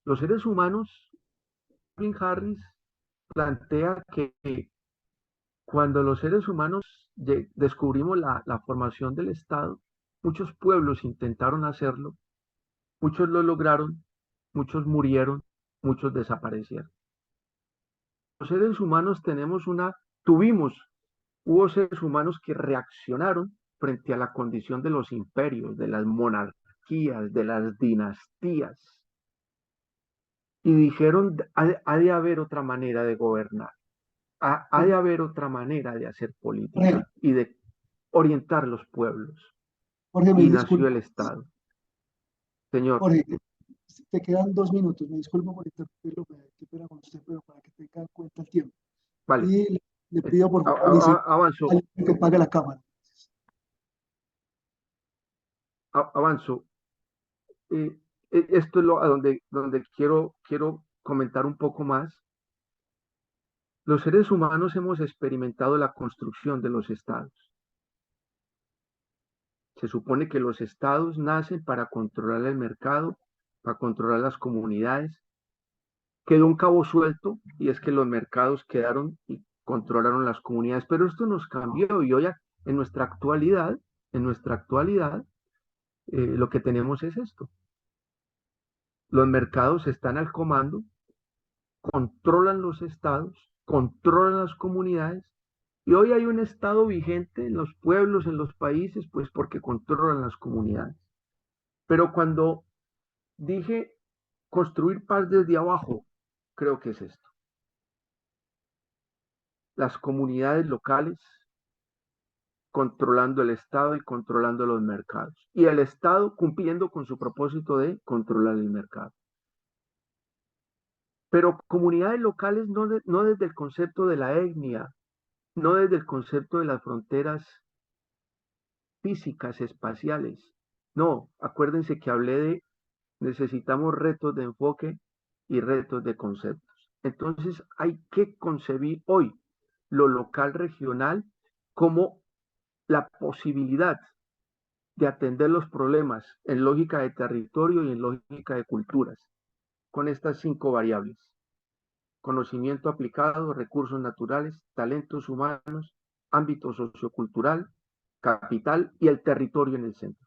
Los seres humanos, Calvin Harris plantea que cuando los seres humanos descubrimos la formación del Estado, muchos pueblos intentaron hacerlo, muchos lo lograron, muchos murieron, muchos desaparecieron. Los seres humanos hubo seres humanos que reaccionaron frente a la condición de los imperios, de las monarquías, de las dinastías. y dijeron, ha de haber otra manera de gobernar, ha de haber otra manera de hacer Jorge, política y de orientar los pueblos. Jorge, me Y nació el disculpas. Estado. Señor, Jorge, te quedan 2 minutos. Me disculpo por interrumpirlo, qué pena con usted, pero para que tenga en cuenta el tiempo. vale, Y le pido por favor avanzo, que pague la cámara. avanzo. Esto es a donde quiero comentar un poco más. Los seres humanos hemos experimentado la construcción de los estados. Se supone que los estados nacen para controlar el mercado, para controlar las comunidades. Quedó un cabo suelto y es que los mercados quedaron y controlaron las comunidades, pero esto nos cambió y hoy en nuestra actualidad, lo que tenemos es esto. Los mercados están al comando, controlan los estados, controlan las comunidades y hoy hay un estado vigente en los pueblos, en los países, pues porque controlan las comunidades. Pero cuando dije construir paz desde abajo, creo que es esto. Las comunidades locales controlando el Estado y controlando los mercados. Y el Estado cumpliendo con su propósito de controlar el mercado. Pero comunidades locales no desde el concepto de la etnia, no desde el concepto de las fronteras físicas, espaciales. No, acuérdense que hablé de necesitamos retos de enfoque y retos de conceptos. Entonces hay que concebir hoy lo local regional como la posibilidad de atender los problemas en lógica de territorio y en lógica de culturas, con estas 5 variables: conocimiento aplicado, recursos naturales, talentos humanos, ámbito sociocultural, capital y el territorio en el centro.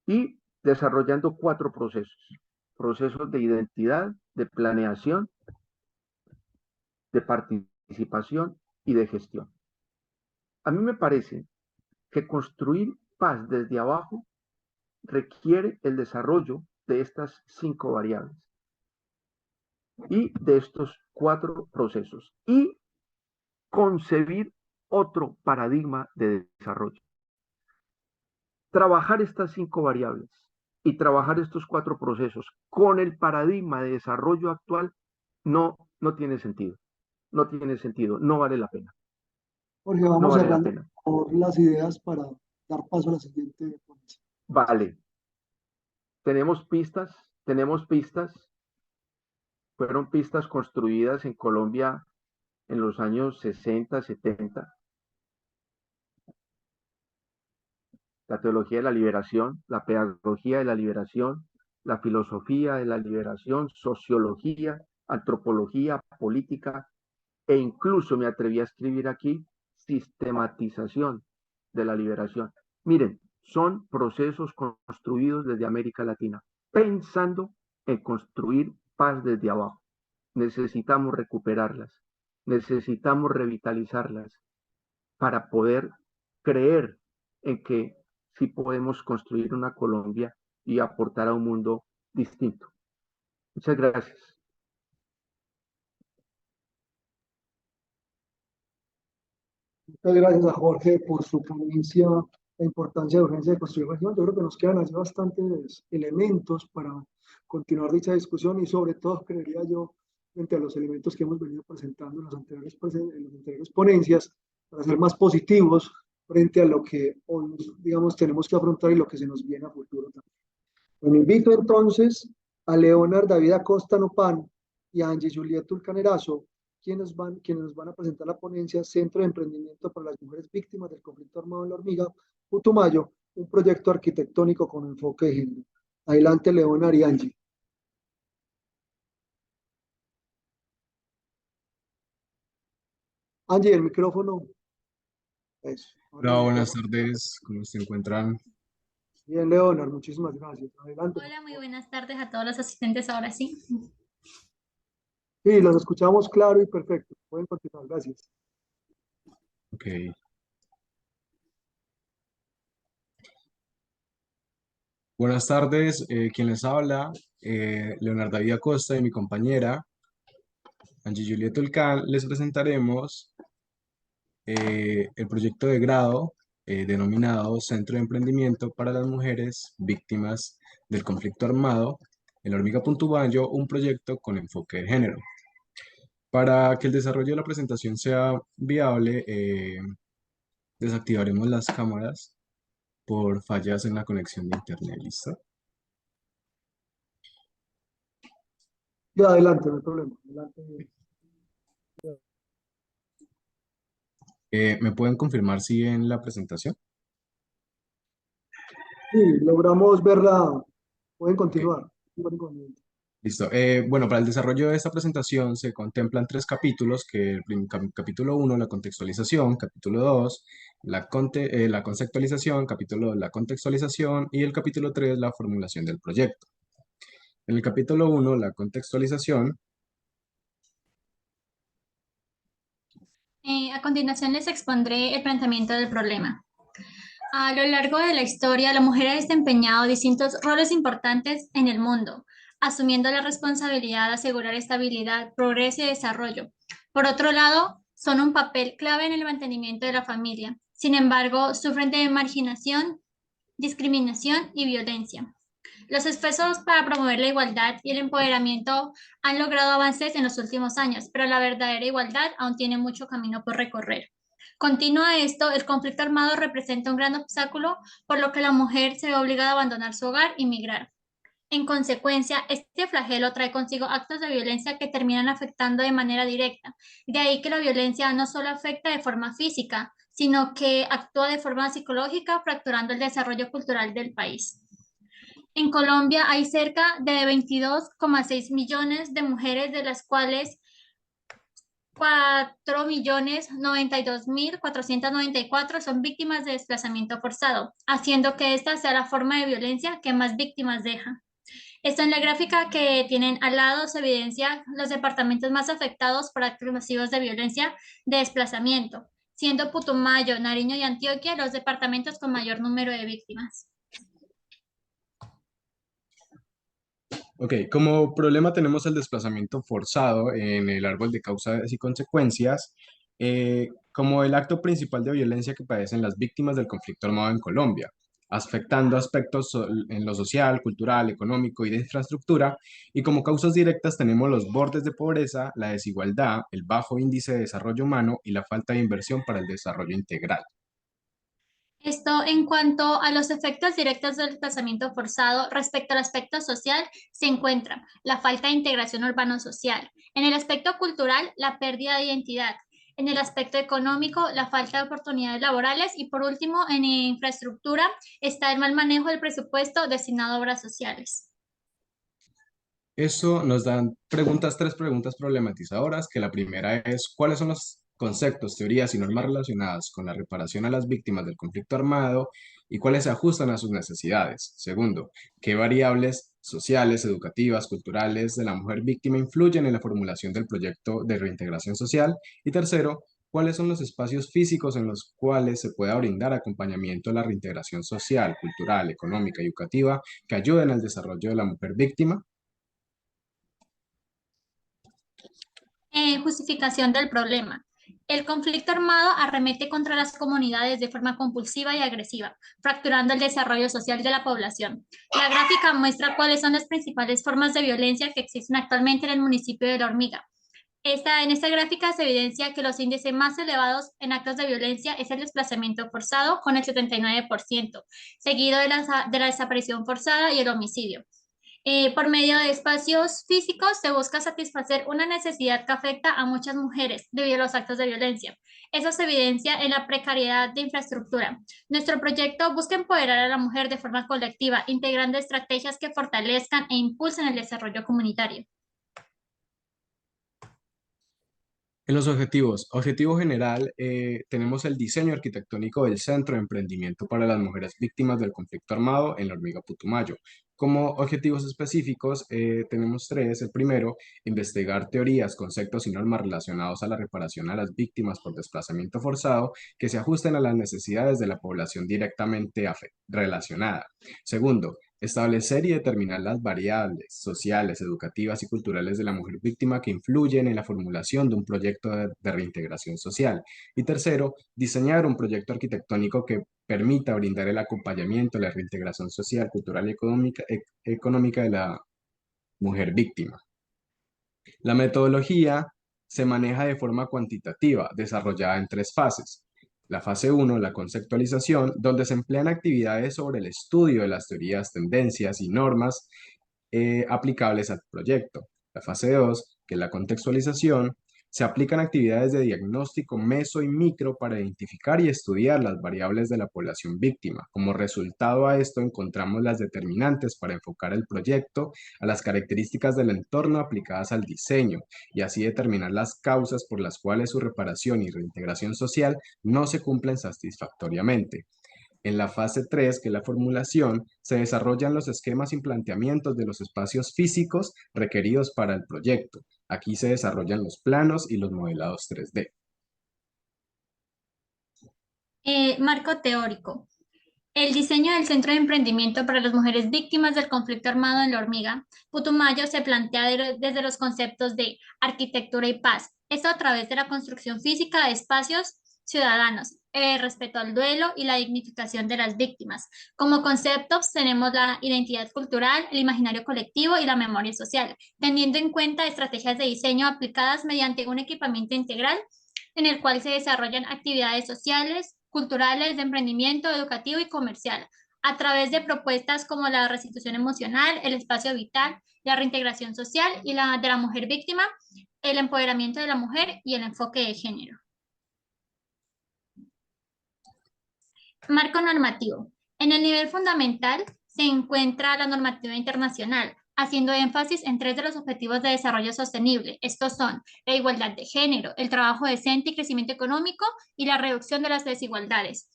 Y desarrollando 4 procesos: procesos de identidad, de planeación, de participación y de gestión. A mí me parece que construir paz desde abajo requiere el desarrollo de estas 5 variables y de estos 4 procesos y concebir otro paradigma de desarrollo. Trabajar estas 5 variables y trabajar estos 4 procesos con el paradigma de desarrollo actual no tiene sentido. No tiene sentido, no vale la pena. Jorge, No vamos vale la cerrando pena. por las ideas para dar paso a la siguiente ponencia. Vale. Tenemos pistas. Fueron pistas construidas en Colombia en los años 60, 70. La teología de la liberación, la pedagogía de la liberación, la filosofía de la liberación, sociología, antropología, política, e incluso me atreví a escribir aquí sistematización de la liberación. Miren, son procesos construidos desde América Latina, pensando en construir paz desde abajo. Necesitamos recuperarlas, necesitamos revitalizarlas para poder creer en que sí podemos construir una Colombia y aportar a un mundo distinto. Muchas gracias. Muchas gracias a Jorge por su ponencia, la importancia de urgencia de construir región. Yo creo que nos quedan así bastantes elementos para continuar dicha discusión y sobre todo, creería yo, frente a los elementos que hemos venido presentando en las anteriores ponencias, para ser más positivos frente a lo que hoy, digamos, tenemos que afrontar y lo que se nos viene a futuro también. Bueno, invito entonces a Leonard David Acosta Nopan y a Angie Juliet Tulcanerazo, quienes nos van a presentar la ponencia Centro de Emprendimiento para las Mujeres Víctimas del Conflicto Armado en la Hormiga, Putumayo, un proyecto arquitectónico con enfoque de género. Adelante, Leonard y Angie. Angie, el micrófono. Eso. Ahora Hola, el buenas micrófono. tardes, ¿cómo se encuentran? Bien, Leonard, muchísimas gracias. Adelante. Hola, muy buenas tardes a todos los asistentes. Ahora sí. Sí, los escuchamos claro y perfecto. Pueden continuar, gracias. Ok, Buenas tardes, quien les habla, Leonardo David Acosta y mi compañera Angie Juliet Tulcán, les presentaremos el proyecto de grado denominado Centro de Emprendimiento para las Mujeres Víctimas del Conflicto Armado en la Hormiga Puntubayo, un proyecto con enfoque de género. Para que el desarrollo de la presentación sea viable, desactivaremos las cámaras por fallas en la conexión de internet, ¿listo? Ya, adelante, no hay problema. Adelante. ¿Me pueden confirmar si ven la presentación? Sí, logramos verla. Pueden Ok, continuar. Ningún inconveniente. listo. Bueno, para el desarrollo de esta presentación se contemplan tres capítulos, que capítulo 1, la contextualización, capítulo 2, la conceptualización, capítulo 2, la contextualización y el capítulo 3, la formulación del proyecto. En el capítulo 1, la contextualización, A continuación les expondré el planteamiento del problema. A lo largo de la historia, la mujer ha desempeñado distintos roles importantes en el mundo, asumiendo la responsabilidad de asegurar estabilidad, progreso y desarrollo. Por otro lado, son un papel clave en el mantenimiento de la familia. Sin embargo, sufren de marginación, discriminación y violencia. Los esfuerzos para promover la igualdad y el empoderamiento han logrado avances en los últimos años, pero la verdadera igualdad aún tiene mucho camino por recorrer. Continuo a esto, el conflicto armado representa un gran obstáculo, por lo que la mujer se ve obligada a abandonar su hogar y migrar. En consecuencia, este flagelo trae consigo actos de violencia que terminan afectando de manera directa. De ahí que la violencia no solo afecta de forma física, sino que actúa de forma psicológica, fracturando el desarrollo cultural del país. En Colombia hay cerca de 22,6 millones de mujeres, de las cuales 4.092.494 son víctimas de desplazamiento forzado, haciendo que esta sea la forma de violencia que más víctimas deja. Esto en la gráfica que tienen al lado se evidencia los departamentos más afectados por actos masivos de violencia de desplazamiento, siendo Putumayo, Nariño y Antioquia los departamentos con mayor número de víctimas. ok, como problema tenemos el desplazamiento forzado en el árbol de causas y consecuencias, como el acto principal de violencia que padecen las víctimas del conflicto armado en Colombia, afectando aspectos en lo social, cultural, económico y de infraestructura, y como causas directas tenemos los bordes de pobreza, la desigualdad, el bajo índice de desarrollo humano y la falta de inversión para el desarrollo integral. Esto en cuanto a los efectos directos del desplazamiento forzado, respecto al aspecto social, se encuentra la falta de integración urbano-social. En el aspecto cultural, la pérdida de identidad. En el aspecto económico, la falta de oportunidades laborales. Y por último, en infraestructura, está el mal manejo del presupuesto destinado a obras sociales. Eso nos dan tres preguntas problematizadoras, que la primera es, ¿cuáles son los conceptos, teorías y normas relacionadas con la reparación a las víctimas del conflicto armado y cuáles se ajustan a sus necesidades? Segundo, ¿qué variables sociales, educativas, culturales de la mujer víctima influyen en la formulación del proyecto de reintegración social? Y tercero, ¿cuáles son los espacios físicos en los cuales se pueda brindar acompañamiento a la reintegración social, cultural, económica y educativa que ayuden al desarrollo de la mujer víctima? Justificación del problema. El conflicto armado arremete contra las comunidades de forma compulsiva y agresiva, fracturando el desarrollo social de la población. La gráfica muestra cuáles son las principales formas de violencia que existen actualmente en el municipio de La Hormiga. En esta gráfica se evidencia que los índices más elevados en actos de violencia es el desplazamiento forzado con el 79%, seguido de la desaparición forzada y el homicidio. Por medio de espacios físicos se busca satisfacer una necesidad que afecta a muchas mujeres debido a los actos de violencia. Eso se evidencia en la precariedad de infraestructura. Nuestro proyecto busca empoderar a la mujer de forma colectiva, integrando estrategias que fortalezcan e impulsen el desarrollo comunitario. En los objetivos, objetivo general, tenemos el diseño arquitectónico del Centro de Emprendimiento para las Mujeres Víctimas del Conflicto Armado en la Hormiga Putumayo. Como objetivos específicos, tenemos tres. El primero, investigar teorías, conceptos y normas relacionados a la reparación a las víctimas por desplazamiento forzado que se ajusten a las necesidades de la población directamente relacionada. Segundo, Establecer y determinar las variables sociales, educativas y culturales de la mujer víctima que influyen en la formulación de un proyecto de reintegración social. Y tercero, diseñar un proyecto arquitectónico que permita brindar el acompañamiento, la reintegración social, cultural y económica de la mujer víctima. La metodología se maneja de forma cuantitativa, desarrollada en 3 fases. La fase 1, la conceptualización, donde se emplean actividades sobre el estudio de las teorías, tendencias y normas aplicables al proyecto. La fase 2, que es la contextualización, se aplican actividades de diagnóstico meso y micro para identificar y estudiar las variables de la población víctima. Como resultado a esto encontramos las determinantes para enfocar el proyecto a las características del entorno aplicadas al diseño y así determinar las causas por las cuales su reparación y reintegración social no se cumplen satisfactoriamente. En la fase 3, que es la formulación, se desarrollan los esquemas y planteamientos de los espacios físicos requeridos para el proyecto. Aquí se desarrollan los planos y los modelados 3D. Marco teórico. El diseño del Centro de Emprendimiento para las Mujeres Víctimas del Conflicto Armado en La Hormiga, Putumayo, se plantea desde los conceptos de arquitectura y paz. Esto a través de la construcción física de espacios ciudadanos, respeto al duelo y la dignificación de las víctimas. Como conceptos tenemos la identidad cultural, el imaginario colectivo y la memoria social, teniendo en cuenta estrategias de diseño aplicadas mediante un equipamiento integral en el cual se desarrollan actividades sociales, culturales, de emprendimiento, educativo y comercial, a través de propuestas como la restitución emocional, el espacio vital, la reintegración social y la de la mujer víctima, el empoderamiento de la mujer y el enfoque de género. Marco normativo. En el nivel fundamental se encuentra la normativa internacional, haciendo énfasis en 3 de los objetivos de desarrollo sostenible. Estos son la igualdad de género, el trabajo decente y crecimiento económico y la reducción de las desigualdades.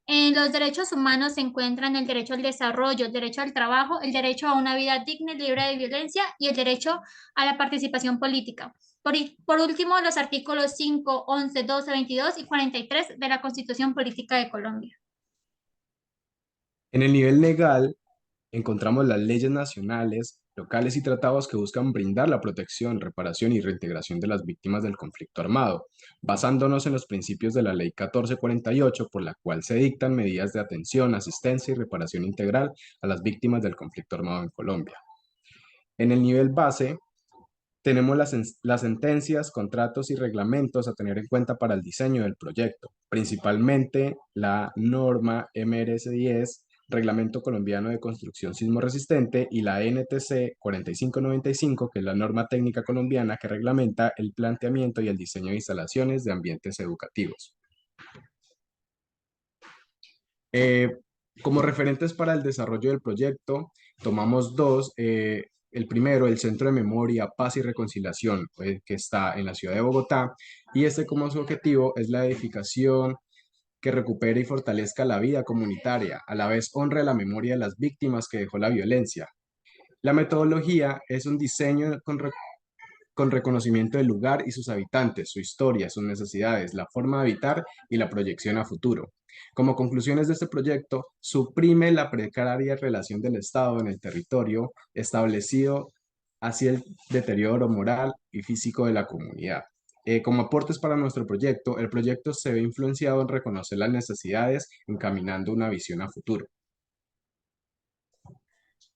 En los derechos humanos se encuentran el derecho al desarrollo, el derecho al trabajo, el derecho a una vida digna y libre de violencia y el derecho a la participación política. Por último, los artículos 5, 11, 12, 22 y 43 de la Constitución Política de Colombia. En el nivel legal, encontramos las leyes nacionales, locales y tratados que buscan brindar la protección, reparación y reintegración de las víctimas del conflicto armado, basándonos en los principios de la Ley 1448, por la cual se dictan medidas de atención, asistencia y reparación integral a las víctimas del conflicto armado en Colombia. En el nivel base, tenemos las sentencias, contratos y reglamentos a tener en cuenta para el diseño del proyecto, principalmente la norma MRS-10, Reglamento Colombiano de Construcción Sismo Resistente, y la NTC 4595, que es la norma técnica colombiana que reglamenta el planteamiento y el diseño de instalaciones de ambientes educativos. Como referentes para el desarrollo del proyecto, tomamos 2. El primero, el Centro de Memoria, Paz y Reconciliación, que está en la ciudad de Bogotá, y este como su objetivo es la edificación que recupere y fortalezca la vida comunitaria, a la vez honre la memoria de las víctimas que dejó la violencia. La metodología es un diseño con reconocimiento del lugar y sus habitantes, su historia, sus necesidades, la forma de habitar y la proyección a futuro. Como conclusiones de este proyecto, suprime la precaria relación del Estado en el territorio, establecido así el deterioro moral y físico de la comunidad. Como aportes para nuestro proyecto, el proyecto se ve influenciado en reconocer las necesidades, encaminando una visión a futuro.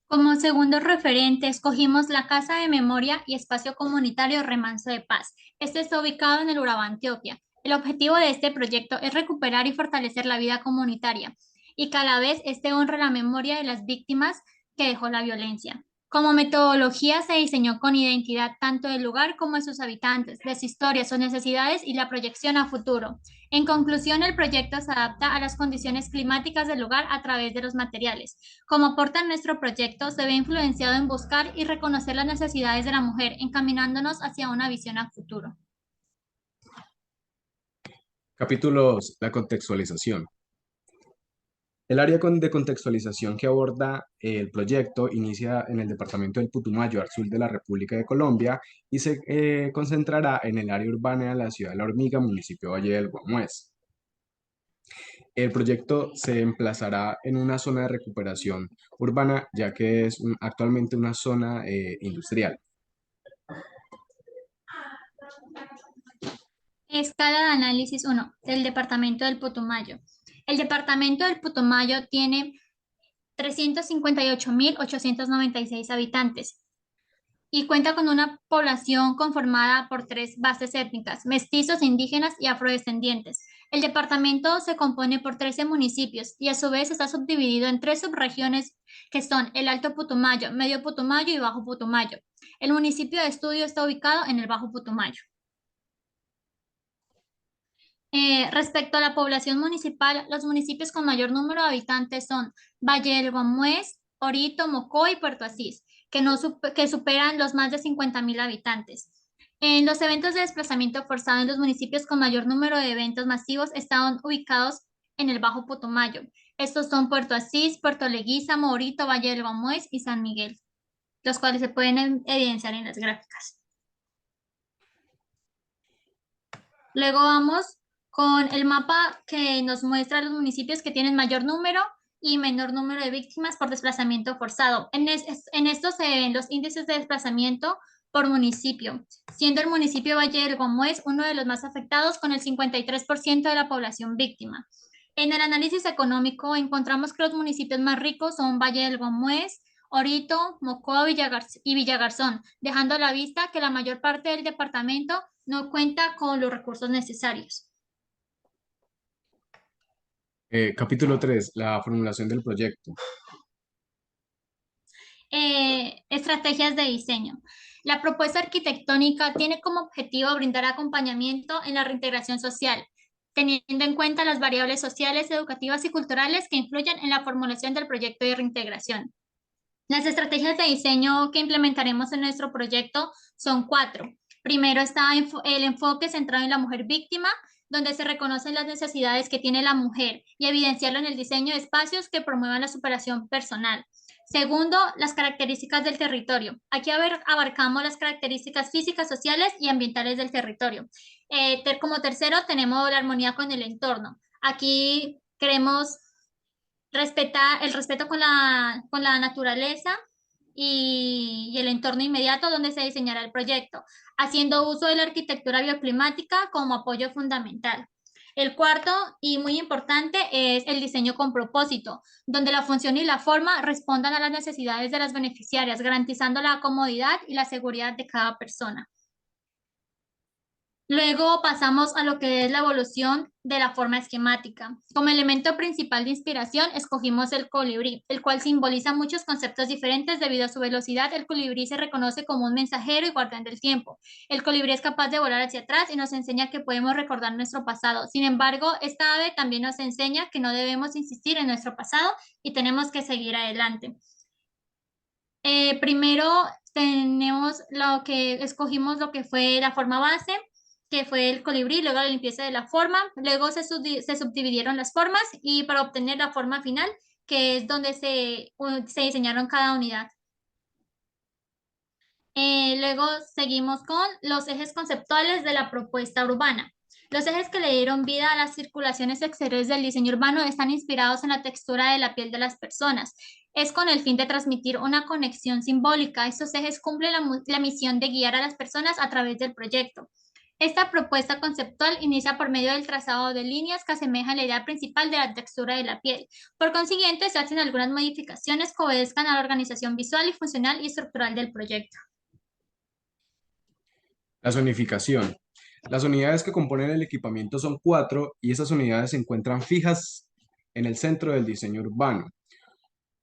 Como segundo referente, escogimos la Casa de Memoria y Espacio Comunitario Remanso de Paz. Este está ubicado en el Urabá, Antioquia. El objetivo de este proyecto es recuperar y fortalecer la vida comunitaria y que a la vez este honre la memoria de las víctimas que dejó la violencia. Como metodología se diseñó con identidad tanto del lugar como de sus habitantes, de su historia, sus necesidades y la proyección a futuro. En conclusión, el proyecto se adapta a las condiciones climáticas del lugar a través de los materiales. Como aporta nuestro proyecto, se ve influenciado en buscar y reconocer las necesidades de la mujer, encaminándonos hacia una visión a futuro. Capítulos: la contextualización. El área de contextualización que aborda el proyecto inicia en el departamento del Putumayo, al sur de la República de Colombia, y se concentrará en el área urbana de la ciudad de La Hormiga, municipio de Valle del Guamués. El proyecto se emplazará en una zona de recuperación urbana, ya que es actualmente una zona industrial. Escala de análisis 1 del departamento del Putumayo. El departamento del Putumayo tiene 358.896 habitantes y cuenta con una población conformada por 3 bases étnicas: mestizos, indígenas y afrodescendientes. El departamento se compone por 13 municipios y a su vez está subdividido en 3 subregiones que son el Alto Putumayo, Medio Putumayo y Bajo Putumayo. El municipio de estudio está ubicado en el Bajo Putumayo. Respecto a la población municipal, los municipios con mayor número de habitantes son Valle del Guamués, Orito, Mocó y Puerto Asís, que superan los más de 50.000 habitantes. En los eventos de desplazamiento forzado en los municipios con mayor número de eventos masivos están ubicados en el Bajo Putumayo. Estos son Puerto Asís, Puerto Leguízamo, Orito, Valle del Guamués y San Miguel, los cuales se pueden evidenciar en las gráficas. Luego vamos con el mapa que nos muestra los municipios que tienen mayor número y menor número de víctimas por desplazamiento forzado. En esto se ven los índices de desplazamiento por municipio, siendo el municipio Valle del Guamués uno de los más afectados con el 53% de la población víctima. En el análisis económico encontramos que los municipios más ricos son Valle del Guamués, Orito, Mocó y Villagarzón, dejando a la vista que la mayor parte del departamento no cuenta con los recursos necesarios. Capítulo 3, la formulación del proyecto. Estrategias de diseño. La propuesta arquitectónica tiene como objetivo brindar acompañamiento en la reintegración social, teniendo en cuenta las variables sociales, educativas y culturales que influyen en la formulación del proyecto de reintegración. Las estrategias de diseño que implementaremos en nuestro proyecto son 4. Primero está el enfoque centrado en la mujer víctima, donde se reconocen las necesidades que tiene la mujer y evidenciarlo en el diseño de espacios que promuevan la superación personal. Segundo, las características del territorio. Aquí abarcamos las características físicas, sociales y ambientales del territorio. Como tercero, tenemos la armonía con el entorno. Aquí queremos el respeto con la naturaleza y el entorno inmediato donde se diseñará el proyecto, haciendo uso de la arquitectura bioclimática como apoyo fundamental. El cuarto y muy importante es el diseño con propósito, donde la función y la forma respondan a las necesidades de las beneficiarias, garantizando la comodidad y la seguridad de cada persona. Luego pasamos a lo que es la evolución de la forma esquemática. Como elemento principal de inspiración escogimos el colibrí, el cual simboliza muchos conceptos diferentes debido a su velocidad. El colibrí se reconoce como un mensajero y guardián del tiempo. El colibrí es capaz de volar hacia atrás y nos enseña que podemos recordar nuestro pasado. Sin embargo, esta ave también nos enseña que no debemos insistir en nuestro pasado y tenemos que seguir adelante. Primero escogimos lo que fue la forma base, que fue el colibrí, luego la limpieza de la forma, luego se subdividieron las formas y para obtener la forma final, que es donde se diseñaron cada unidad. Luego seguimos con los ejes conceptuales de la propuesta urbana. Los ejes que le dieron vida a las circulaciones exteriores del diseño urbano están inspirados en la textura de la piel de las personas. Es con el fin de transmitir una conexión simbólica. Estos ejes cumplen la misión de guiar a las personas a través del proyecto. Esta propuesta conceptual inicia por medio del trazado de líneas que asemejan la idea principal de la textura de la piel. Por consiguiente, se hacen algunas modificaciones que obedezcan a la organización visual y funcional y estructural del proyecto. La zonificación. Las unidades que componen el equipamiento son 4 y esas unidades se encuentran fijas en el centro del diseño urbano.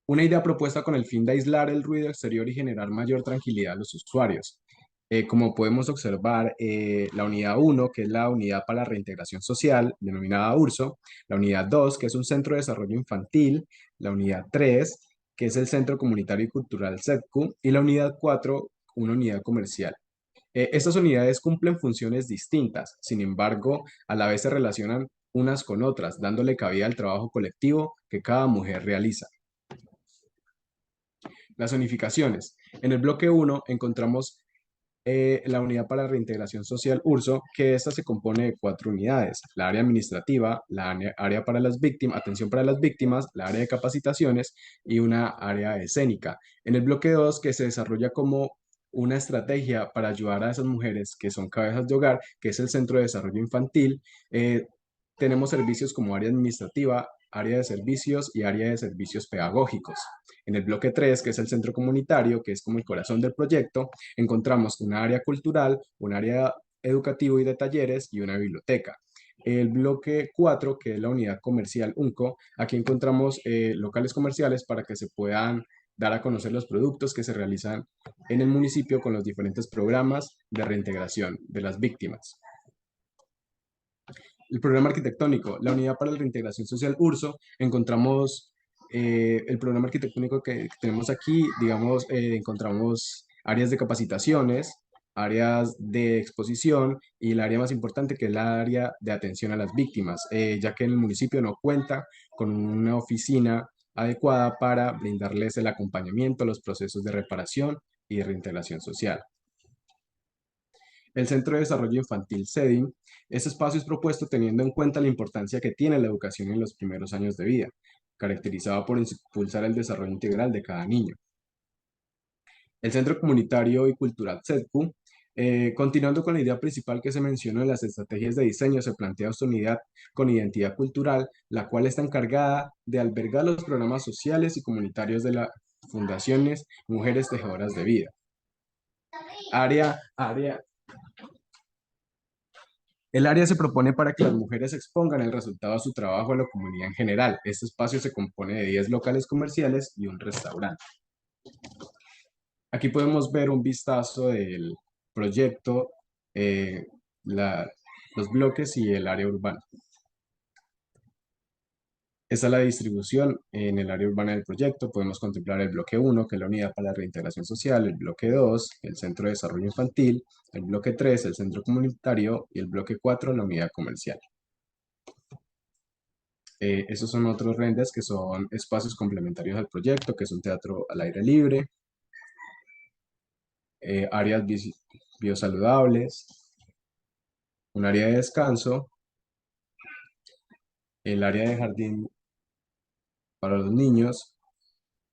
Una idea propuesta con el fin de aislar el ruido exterior y generar mayor tranquilidad a los usuarios. Como podemos observar, la unidad 1, que es la unidad para la reintegración social, denominada URSO, la unidad 2, que es un centro de desarrollo infantil, la unidad 3, que es el Centro Comunitario y Cultural CETCU, y la unidad 4, una unidad comercial. Estas unidades cumplen funciones distintas, sin embargo, a la vez se relacionan unas con otras, dándole cabida al trabajo colectivo que cada mujer realiza. Las zonificaciones. En el bloque 1 encontramos la Unidad para la Reintegración Social URSO, que esta se compone de 4 unidades: la área administrativa, la área para las víctimas, atención para las víctimas, la área de capacitaciones y una área escénica. En el bloque 2, que se desarrolla como una estrategia para ayudar a esas mujeres que son cabezas de hogar, que es el Centro de Desarrollo Infantil, tenemos servicios como área administrativa, área de servicios y área de servicios pedagógicos. En el bloque 3, que es el centro comunitario, que es como el corazón del proyecto, encontramos una área cultural, un área educativo y de talleres y una biblioteca. El bloque 4, que es la unidad comercial UNCO, aquí encontramos locales comerciales para que se puedan dar a conocer los productos que se realizan en el municipio con los diferentes programas de reintegración de las víctimas. El programa arquitectónico, la Unidad para la Reintegración Social URSO, encontramos el programa arquitectónico que tenemos aquí, digamos, encontramos áreas de capacitaciones, áreas de exposición y el área más importante, que es la área de atención a las víctimas, ya que el municipio no cuenta con una oficina adecuada para brindarles el acompañamiento a los procesos de reparación y de reintegración social. El Centro de Desarrollo Infantil CEDIN, este espacio es propuesto teniendo en cuenta la importancia que tiene la educación en los primeros años de vida, caracterizado por impulsar el desarrollo integral de cada niño. El Centro Comunitario y Cultural CEDCU, continuando con la idea principal que se mencionó en las estrategias de diseño, se plantea esta unidad con identidad cultural, la cual está encargada de albergar los programas sociales y comunitarios de las fundaciones Mujeres Tejedoras de Vida. El área se propone para que las mujeres expongan el resultado de su trabajo a la comunidad en general. Este espacio se compone de 10 locales comerciales y un restaurante. Aquí podemos ver un vistazo del proyecto, eh, los bloques y el área urbana. Esta es la distribución en el área urbana del proyecto. Podemos contemplar el bloque 1, que es la Unidad para la Reintegración Social, el bloque 2, el Centro de Desarrollo Infantil, el bloque 3, el Centro Comunitario y el bloque 4, la Unidad Comercial. Esos son otros renders que son espacios complementarios al proyecto, que es un teatro al aire libre, áreas biosaludables, un área de descanso, el área de jardín para los niños.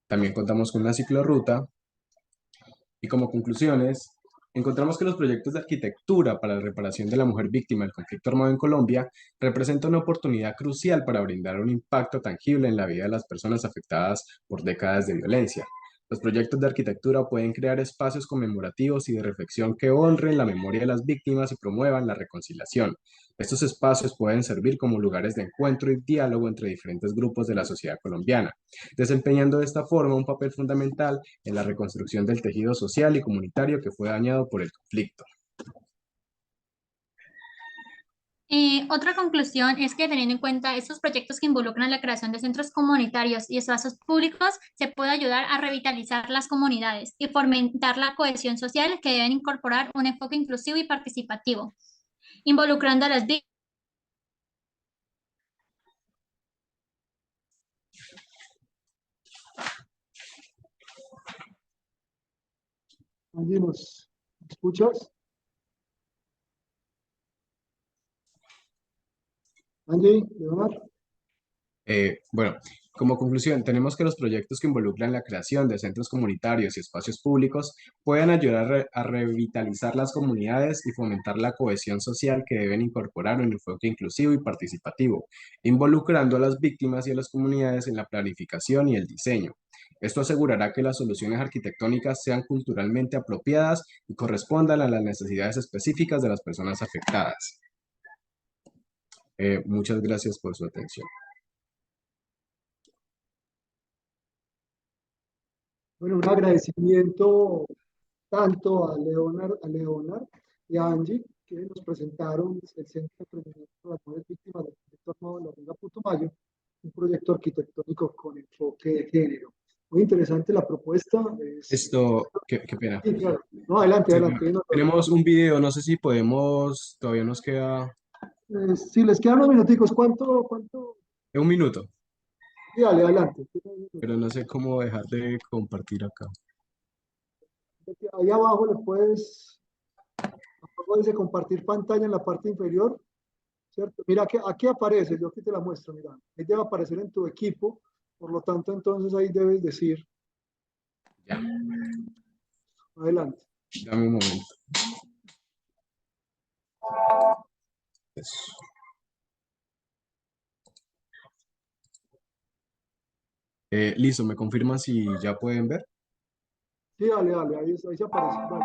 También contamos con una ciclorruta. Y como conclusiones, encontramos que los proyectos de arquitectura para la reparación de la mujer víctima del conflicto armado en Colombia representan una oportunidad crucial para brindar un impacto tangible en la vida de las personas afectadas por décadas de violencia. Los proyectos de arquitectura pueden crear espacios conmemorativos y de reflexión que honren la memoria de las víctimas y promuevan la reconciliación. Estos espacios pueden servir como lugares de encuentro y diálogo entre diferentes grupos de la sociedad colombiana, desempeñando de esta forma un papel fundamental en la reconstrucción del tejido social y comunitario que fue dañado por el conflicto. Otra conclusión es que, teniendo en cuenta estos proyectos que involucran la creación de centros comunitarios y espacios públicos, se puede ayudar a revitalizar las comunidades y fomentar la cohesión social, que deben incorporar un enfoque inclusivo y participativo, involucrando a las víctimas. Angie, ¿nos escuchas? Angie, Leonard. Bueno, como conclusión, tenemos que los proyectos que involucran la creación de centros comunitarios y espacios públicos pueden ayudar a revitalizar las comunidades y fomentar la cohesión social, que deben incorporar un enfoque inclusivo y participativo, involucrando a las víctimas y a las comunidades en la planificación y el diseño. Esto asegurará que las soluciones arquitectónicas sean culturalmente apropiadas y correspondan a las necesidades específicas de las personas afectadas. Muchas gracias por su atención. Bueno, un agradecimiento tanto a Leonard y a Angie, que nos presentaron el Centro de Prevención para las Mujeres Víctimas del Conflicto Armado de la Ronda Putumayo, un proyecto arquitectónico con enfoque de género. Muy interesante la propuesta. Qué pena. Sí, claro. No, adelante, Sí, adelante. No, tenemos un video, no sé si podemos, todavía nos queda si les quedan unos minuticos, ¿cuánto? 1 minuto, Sí, dale, adelante. pero no sé cómo dejar de compartir acá. Ahí abajo le puedes Abajo dice compartir pantalla en la parte inferior, ¿cierto? Mira que aquí aparece, yo aquí te la muestro, mira, ahí debe aparecer en tu equipo, por lo tanto, entonces ahí debes decir, Ya, adelante. dame un momento. Eso. Listo, ¿me confirman si ya pueden ver? Sí, dale, dale, ahí se aparece, dale.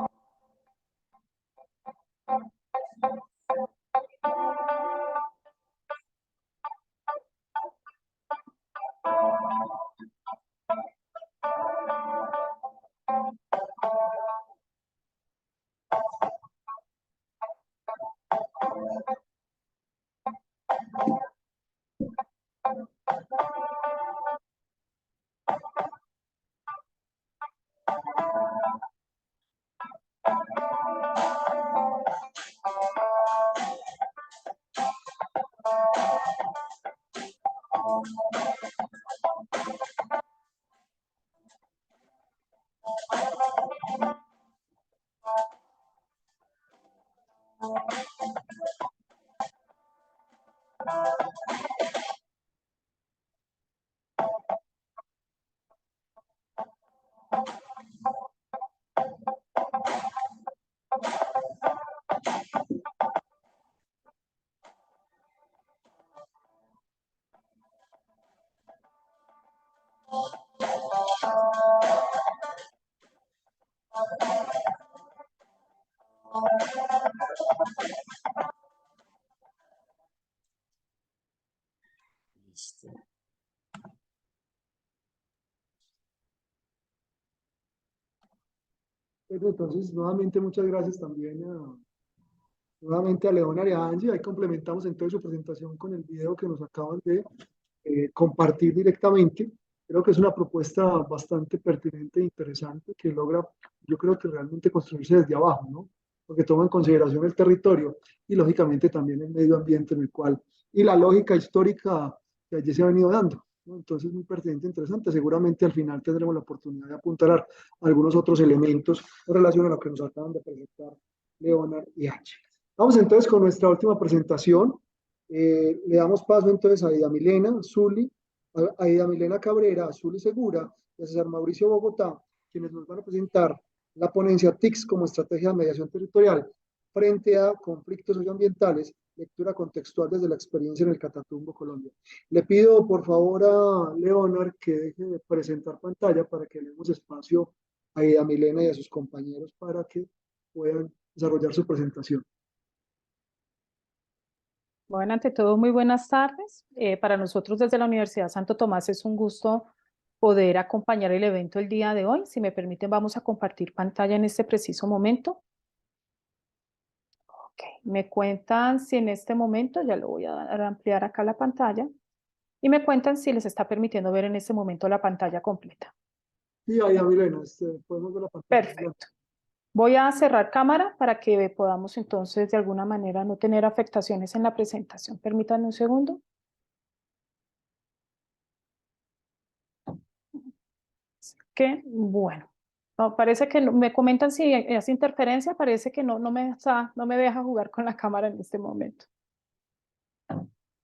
Listo. Entonces, nuevamente, muchas gracias también nuevamente a Leonard y a Angie. Ahí complementamos entonces su presentación con el video que nos acaban de compartir directamente. Creo que es una propuesta bastante pertinente e interesante que logra, yo creo que realmente construirse desde abajo, ¿no? Porque toma en consideración el territorio y lógicamente también el medio ambiente en el cual, y la lógica histórica que allí se ha venido dando, ¿no? Entonces, muy pertinente, interesante. Seguramente al final tendremos la oportunidad de apuntalar algunos otros elementos en relación a lo que nos acaban de presentar Leonard y H. Vamos entonces con nuestra última presentación. Le damos paso entonces a Aida Milena Zuli, a Aida Milena Cabrera, a Zuli Segura y a César Mauricio Bogotá, quienes nos van a presentar la ponencia TICS como estrategia de mediación territorial frente a conflictos socioambientales, lectura contextual desde la experiencia en el Catatumbo, Colombia. Le pido por favor a Leonard que deje de presentar pantalla para que le demos espacio a Aida Milena y a sus compañeros para que puedan desarrollar su presentación. Bueno, ante todo, muy buenas tardes. Para nosotros desde la Universidad Santo Tomás es un gusto poder acompañar el evento el día de hoy. Si me permiten, vamos a compartir pantalla en este preciso momento. Ok, me cuentan si en este momento, ya lo voy a dar a ampliar acá la pantalla, y me cuentan si les está permitiendo ver en este momento la pantalla completa. Sí, Aida Milena, podemos ver la pantalla. Perfecto. Voy a cerrar cámara para que podamos entonces de alguna manera no tener afectaciones en la presentación. Permítanme un segundo. Que bueno, no, parece que me comentan si hace interferencia, parece que no me deja jugar con la cámara en este momento.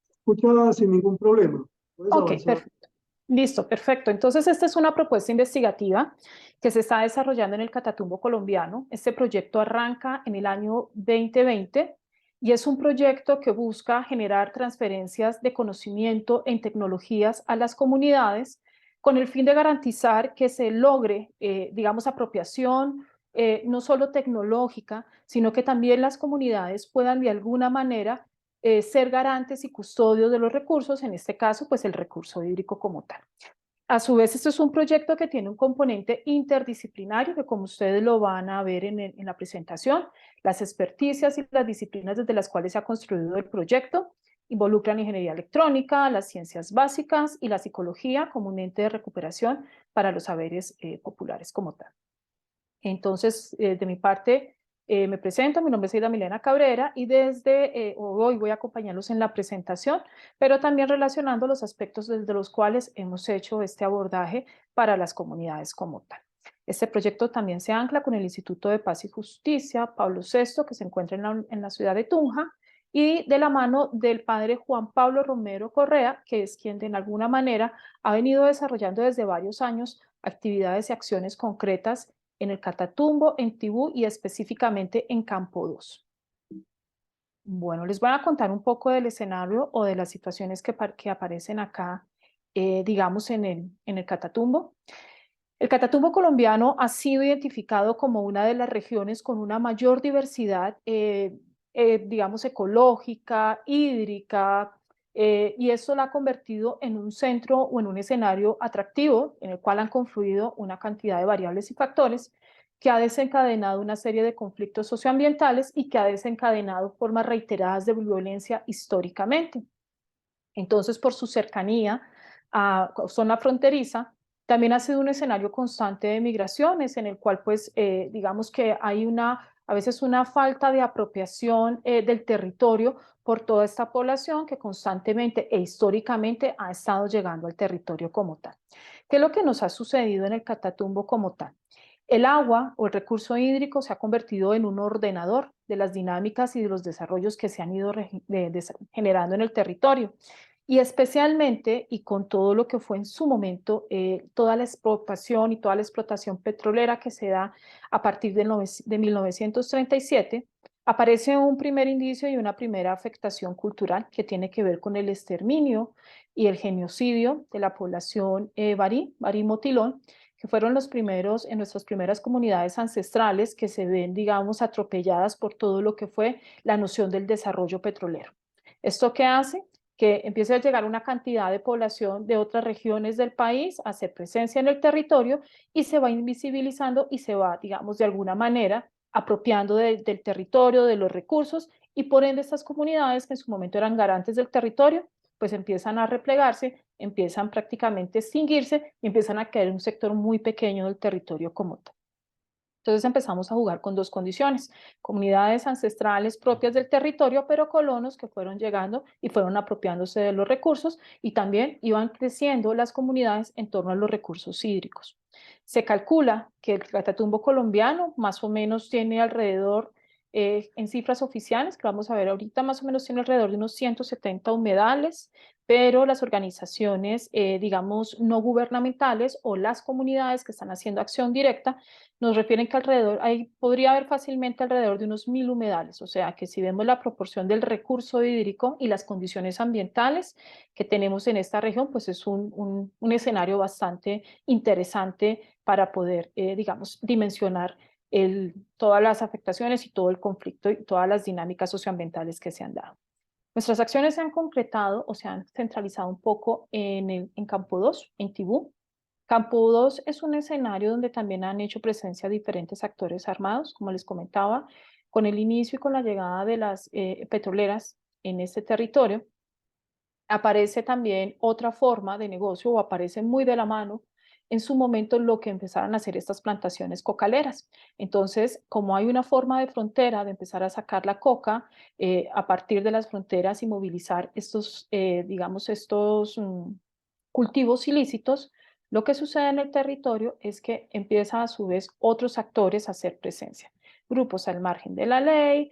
Escucha sin ningún problema. Puedes Ok, avanzar. perfecto. Listo, perfecto. Entonces, esta es una propuesta investigativa que se está desarrollando en el Catatumbo colombiano. Este proyecto arranca en el año 2020 y es un proyecto que busca generar transferencias de conocimiento en tecnologías a las comunidades con el fin de garantizar que se logre, digamos, apropiación no solo tecnológica, sino que también las comunidades puedan de alguna manera ser garantes y custodios de los recursos, en este caso, pues el recurso hídrico como tal. A su vez, esto es un proyecto que tiene un componente interdisciplinario, que como ustedes lo van a ver en la presentación, las experticias y las disciplinas desde las cuales se ha construido el proyecto involucran ingeniería electrónica, las ciencias básicas y la psicología como un ente de recuperación para los saberes populares como tal. Entonces, de mi parte, me presento, mi nombre es Aida Milena Cabrera y desde hoy voy a acompañarlos en la presentación, pero también relacionando los aspectos desde los cuales hemos hecho este abordaje para las comunidades como tal. Este proyecto también se ancla con el Instituto de Paz y Justicia Pablo VI, que se encuentra en la ciudad de Tunja, y de la mano del padre Juan Pablo Romero Correa, que es quien de alguna manera ha venido desarrollando desde varios años actividades y acciones concretas en el Catatumbo, en Tibú y específicamente en Campo 2. Bueno, les voy a contar un poco del escenario o de las situaciones que aparecen acá, digamos, en el Catatumbo. El Catatumbo colombiano ha sido identificado como una de las regiones con una mayor diversidad, digamos, ecológica, hídrica, y eso la ha convertido en un centro o en un escenario atractivo en el cual han confluido una cantidad de variables y factores que ha desencadenado una serie de conflictos socioambientales y que ha desencadenado formas reiteradas de violencia históricamente. Entonces, por su cercanía a zona fronteriza, también ha sido un escenario constante de migraciones en el cual, pues, digamos que hay a veces una falta de apropiación del territorio por toda esta población que constantemente e históricamente ha estado llegando al territorio como tal. ¿Qué es lo que nos ha sucedido en el Catatumbo como tal? El agua o el recurso hídrico se ha convertido en un ordenador de las dinámicas y de los desarrollos que se han ido generando en el territorio. Y especialmente, y con todo lo que fue en su momento, toda la expropiación y toda la explotación petrolera que se da a partir de 1937, aparece un primer indicio y una primera afectación cultural que tiene que ver con el exterminio y el genocidio de la población barí motilón, que fueron los primeros, en nuestras primeras comunidades ancestrales que se ven, digamos, atropelladas por todo lo que fue la noción del desarrollo petrolero. ¿Esto qué hace? Que empiece a llegar una cantidad de población de otras regiones del país a hacer presencia en el territorio y se va invisibilizando y se va, digamos, de alguna manera apropiando del territorio, de los recursos, y por ende estas comunidades que en su momento eran garantes del territorio, pues empiezan a replegarse, empiezan prácticamente a extinguirse y empiezan a caer un sector muy pequeño del territorio como tal. Entonces empezamos a jugar con dos condiciones: comunidades ancestrales propias del territorio, pero colonos que fueron llegando y fueron apropiándose de los recursos, y también iban creciendo las comunidades en torno a los recursos hídricos. Se calcula que el Catatumbo colombiano más o menos tiene alrededor, en cifras oficiales, que vamos a ver ahorita, más o menos tiene alrededor de unos 170 humedales, pero las organizaciones, digamos, no gubernamentales o las comunidades que están haciendo acción directa nos refieren que podría haber fácilmente alrededor de unos 1000 humedales, o sea que si vemos la proporción del recurso hídrico y las condiciones ambientales que tenemos en esta región, pues es un escenario bastante interesante para poder, digamos, dimensionar todas las afectaciones y todo el conflicto y todas las dinámicas socioambientales que se han dado. Nuestras acciones se han concretado o se han centralizado un poco en Campo 2, en Tibú. Campo 2 es un escenario donde también han hecho presencia diferentes actores armados, como les comentaba, con el inicio y con la llegada de las petroleras en este territorio. Aparece también otra forma de negocio, o aparece muy de la mano en su momento lo que empezaron a hacer estas plantaciones cocaleras. Entonces, como hay una forma de frontera de empezar a sacar la coca a partir de las fronteras y movilizar estos, digamos, estos cultivos ilícitos, lo que sucede en el territorio es que empieza a su vez otros actores a hacer presencia. Grupos al margen de la ley,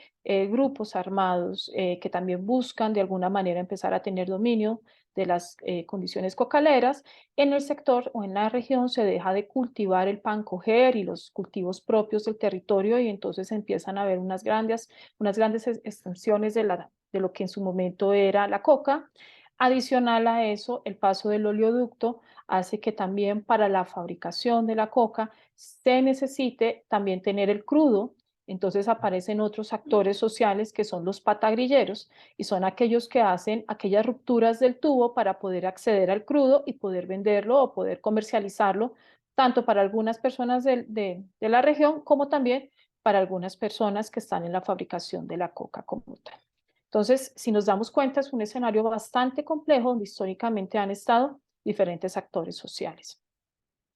grupos armados que también buscan de alguna manera empezar a tener dominio de las condiciones cocaleras. En el sector o en la región se deja de cultivar el pan coger y los cultivos propios del territorio, y entonces empiezan a haber unas grandes extensiones de lo que en su momento era la coca. Adicional a eso, el paso del oleoducto hace que también para la fabricación de la coca se necesite también tener el crudo. Entonces aparecen otros actores sociales que son los patagrilleros, y son aquellos que hacen aquellas rupturas del tubo para poder acceder al crudo y poder venderlo o poder comercializarlo, tanto para algunas personas de la región como también para algunas personas que están en la fabricación de la coca como tal. Entonces, si nos damos cuenta, es un escenario bastante complejo donde históricamente han estado diferentes actores sociales.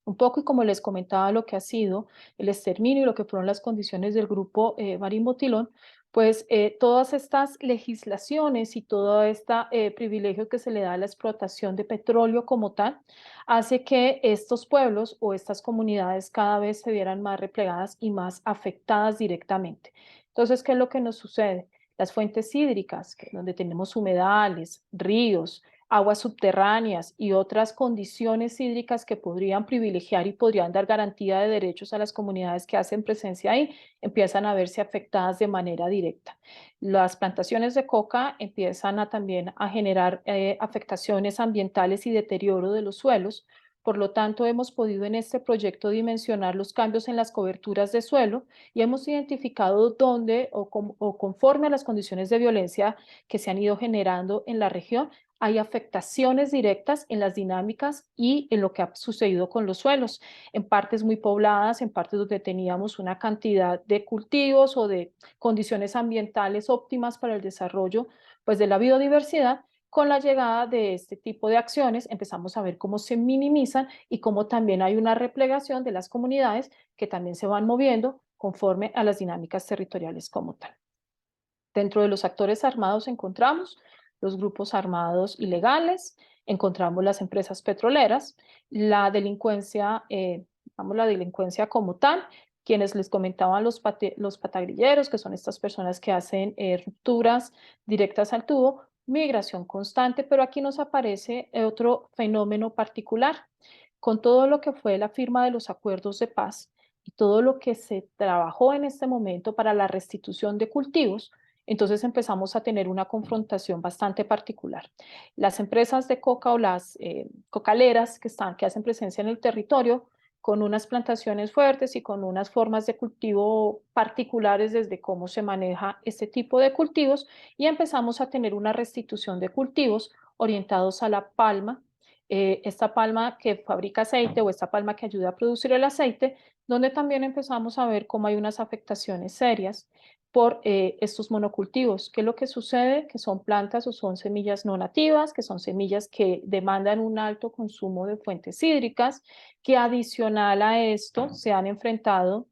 Un poco, y como les comentaba, lo que ha sido el exterminio y lo que fueron las condiciones del grupo Barí Motilón, pues todas estas legislaciones y todo este privilegio que se le da a la explotación de petróleo como tal, hace que estos pueblos o estas comunidades cada vez se vieran más replegadas y más afectadas directamente. Entonces, ¿qué es lo que nos sucede? Las fuentes hídricas, donde tenemos humedales, ríos, aguas subterráneas y otras condiciones hídricas que podrían privilegiar y podrían dar garantía de derechos a las comunidades que hacen presencia ahí, empiezan a verse afectadas de manera directa. Las plantaciones de coca empiezan también a generar afectaciones ambientales y deterioro de los suelos. Por lo tanto, hemos podido en este proyecto dimensionar los cambios en las coberturas de suelo y hemos identificado dónde o conforme a las condiciones de violencia que se han ido generando en la región, hay afectaciones directas en las dinámicas y en lo que ha sucedido con los suelos, en partes muy pobladas, en partes donde teníamos una cantidad de cultivos o de condiciones ambientales óptimas para el desarrollo pues, de la biodiversidad. Con la llegada de este tipo de acciones empezamos a ver cómo se minimizan y cómo también hay una replegación de las comunidades que también se van moviendo conforme a las dinámicas territoriales como tal. Dentro de los actores armados encontramos los grupos armados ilegales, encontramos las empresas petroleras, la delincuencia, la delincuencia como tal, quienes les comentaban los patagrilleros, que son estas personas que hacen rupturas directas al tubo, migración constante, pero aquí nos aparece otro fenómeno particular. Con todo lo que fue la firma de los acuerdos de paz y todo lo que se trabajó en este momento para la restitución de cultivos, entonces empezamos a tener una confrontación bastante particular. Las empresas de coca o las cocaleras que hacen presencia en el territorio, con unas plantaciones fuertes y con unas formas de cultivo particulares desde cómo se maneja este tipo de cultivos, y empezamos a tener una restitución de cultivos orientados a la palma, esta palma que fabrica aceite o esta palma que ayuda a producir el aceite, donde también empezamos a ver cómo hay unas afectaciones serias por estos monocultivos. ¿Qué es lo que sucede? Que son plantas o son semillas no nativas, que son semillas que demandan un alto consumo de fuentes hídricas, que adicional a esto se han enfrentado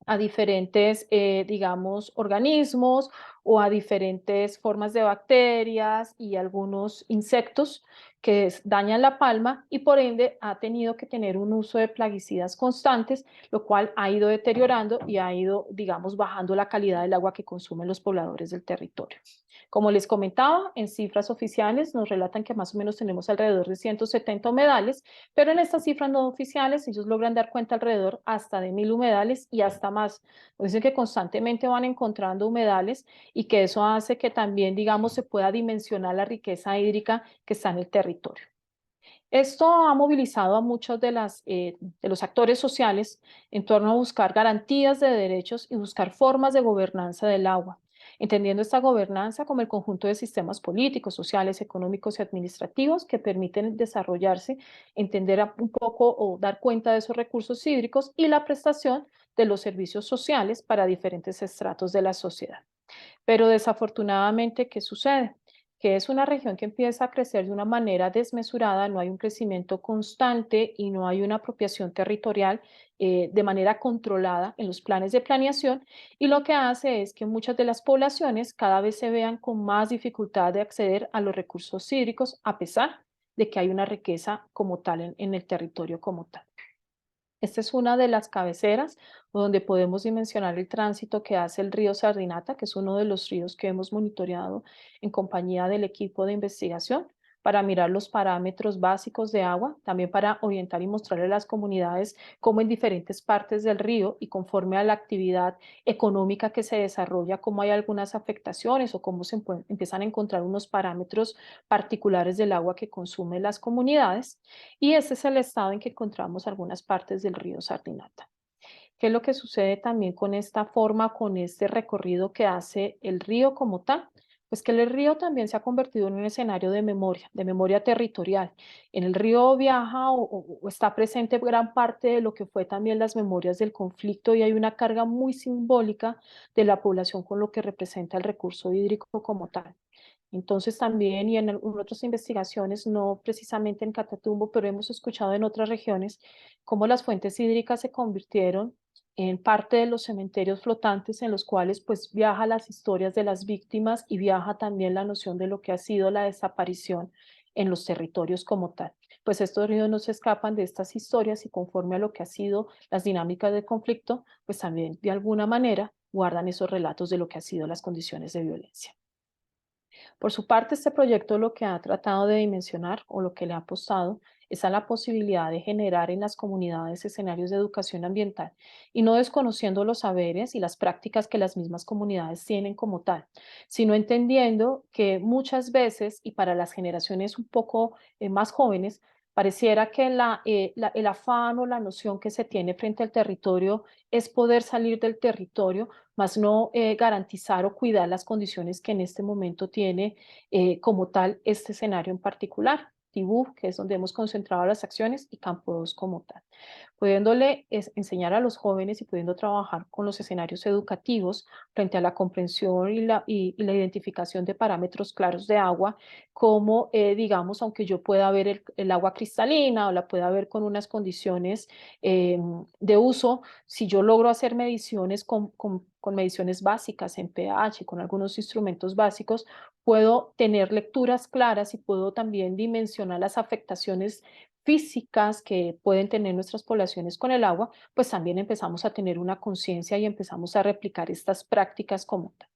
a diferentes, digamos, organismos o a diferentes formas de bacterias y algunos insectos que dañan la palma y por ende ha tenido que tener un uso de plaguicidas constantes, lo cual ha ido deteriorando y ha ido, digamos, bajando la calidad del agua que consumen los pobladores del territorio. Como les comentaba, en cifras oficiales nos relatan que más o menos tenemos alrededor de 170 humedales, pero en estas cifras no oficiales ellos logran dar cuenta alrededor hasta de 1000 humedales y hasta más. Dicen que constantemente van encontrando humedales y que eso hace que también, digamos, se pueda dimensionar la riqueza hídrica que está en el territorio. Esto ha movilizado a muchos de los actores sociales en torno a buscar garantías de derechos y buscar formas de gobernanza del agua, entendiendo esta gobernanza como el conjunto de sistemas políticos, sociales, económicos y administrativos que permiten desarrollarse, entender un poco o dar cuenta de esos recursos hídricos y la prestación de los servicios sociales para diferentes estratos de la sociedad. Pero desafortunadamente, ¿qué sucede? Que es una región que empieza a crecer de una manera desmesurada, no hay un crecimiento constante y no hay una apropiación territorial de manera controlada en los planes de planeación, y lo que hace es que muchas de las poblaciones cada vez se vean con más dificultad de acceder a los recursos hídricos, a pesar de que hay una riqueza como tal en el territorio como tal. Esta es una de las cabeceras donde podemos dimensionar el tránsito que hace el río Sardinata, que es uno de los ríos que hemos monitoreado en compañía del equipo de investigación para mirar los parámetros básicos de agua, también para orientar y mostrarle a las comunidades cómo en diferentes partes del río y conforme a la actividad económica que se desarrolla, cómo hay algunas afectaciones o cómo se empiezan a encontrar unos parámetros particulares del agua que consumen las comunidades. Y este es el estado en que encontramos algunas partes del río Sardinata. ¿Qué es lo que sucede también con esta forma, con este recorrido que hace el río como tal? Pues que el río también se ha convertido en un escenario de memoria territorial. En el río viaja o está presente gran parte de lo que fue también las memorias del conflicto, y hay una carga muy simbólica de la población con lo que representa el recurso hídrico como tal. Entonces también, y en otras investigaciones, no precisamente en Catatumbo, pero hemos escuchado en otras regiones, cómo las fuentes hídricas se convirtieron en parte de los cementerios flotantes en los cuales pues viaja las historias de las víctimas y viaja también la noción de lo que ha sido la desaparición en los territorios como tal. Pues estos ríos no se escapan de estas historias y conforme a lo que ha sido las dinámicas de conflicto, pues también de alguna manera guardan esos relatos de lo que ha sido las condiciones de violencia. Por su parte, este proyecto lo que ha tratado de dimensionar o lo que le ha apostado es a la posibilidad de generar en las comunidades escenarios de educación ambiental y no desconociendo los saberes y las prácticas que las mismas comunidades tienen como tal, sino entendiendo que muchas veces y para las generaciones un poco más jóvenes, pareciera que el afán o la noción que se tiene frente al territorio es poder salir del territorio, más no garantizar o cuidar las condiciones que en este momento tiene como tal este escenario en particular. Tibú, que es donde hemos concentrado las acciones, y Campo 2 como tal. Pudiéndole enseñar a los jóvenes y pudiendo trabajar con los escenarios educativos frente a la comprensión y la identificación de parámetros claros de agua, como digamos, aunque yo pueda ver el agua cristalina o la pueda ver con unas condiciones de uso, si yo logro hacer mediciones con mediciones básicas en pH, con algunos instrumentos básicos, puedo tener lecturas claras y puedo también dimensionar las afectaciones físicas que pueden tener nuestras poblaciones con el agua, pues también empezamos a tener una conciencia y empezamos a replicar estas prácticas como tal.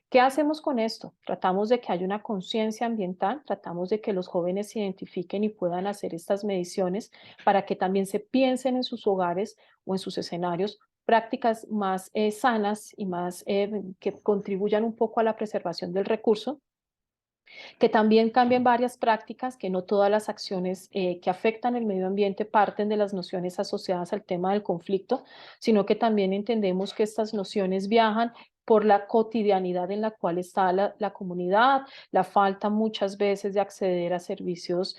¿Qué hacemos con esto? Tratamos de que haya una conciencia ambiental, tratamos de que los jóvenes se identifiquen y puedan hacer estas mediciones para que también se piensen en sus hogares o en sus escenarios prácticas más sanas y más que contribuyan un poco a la preservación del recurso, que también cambien varias prácticas, que no todas las acciones que afectan el medio ambiente parten de las nociones asociadas al tema del conflicto, sino que también entendemos que estas nociones viajan por la cotidianidad en la cual está la comunidad, la falta muchas veces de acceder a servicios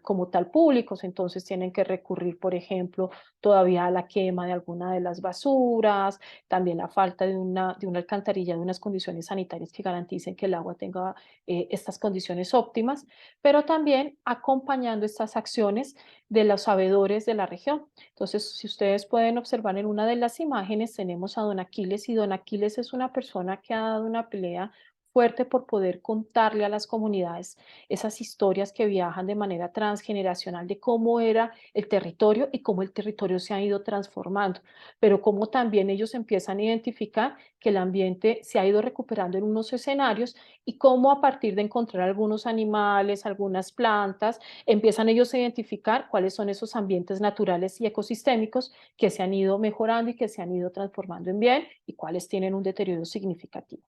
como tal públicos, entonces tienen que recurrir, por ejemplo, todavía a la quema de alguna de las basuras, también la falta de una alcantarilla, de unas condiciones sanitarias que garanticen que el agua tenga estas condiciones óptimas, pero también acompañando estas acciones de los sabedores de la región. Entonces, si ustedes pueden observar en una de las imágenes, tenemos a Don Aquiles, y Don Aquiles es una persona que ha dado una pelea fuerte por poder contarle a las comunidades esas historias que viajan de manera transgeneracional de cómo era el territorio y cómo el territorio se ha ido transformando, pero cómo también ellos empiezan a identificar que el ambiente se ha ido recuperando en unos escenarios y cómo a partir de encontrar algunos animales, algunas plantas, empiezan ellos a identificar cuáles son esos ambientes naturales y ecosistémicos que se han ido mejorando y que se han ido transformando en bien y cuáles tienen un deterioro significativo.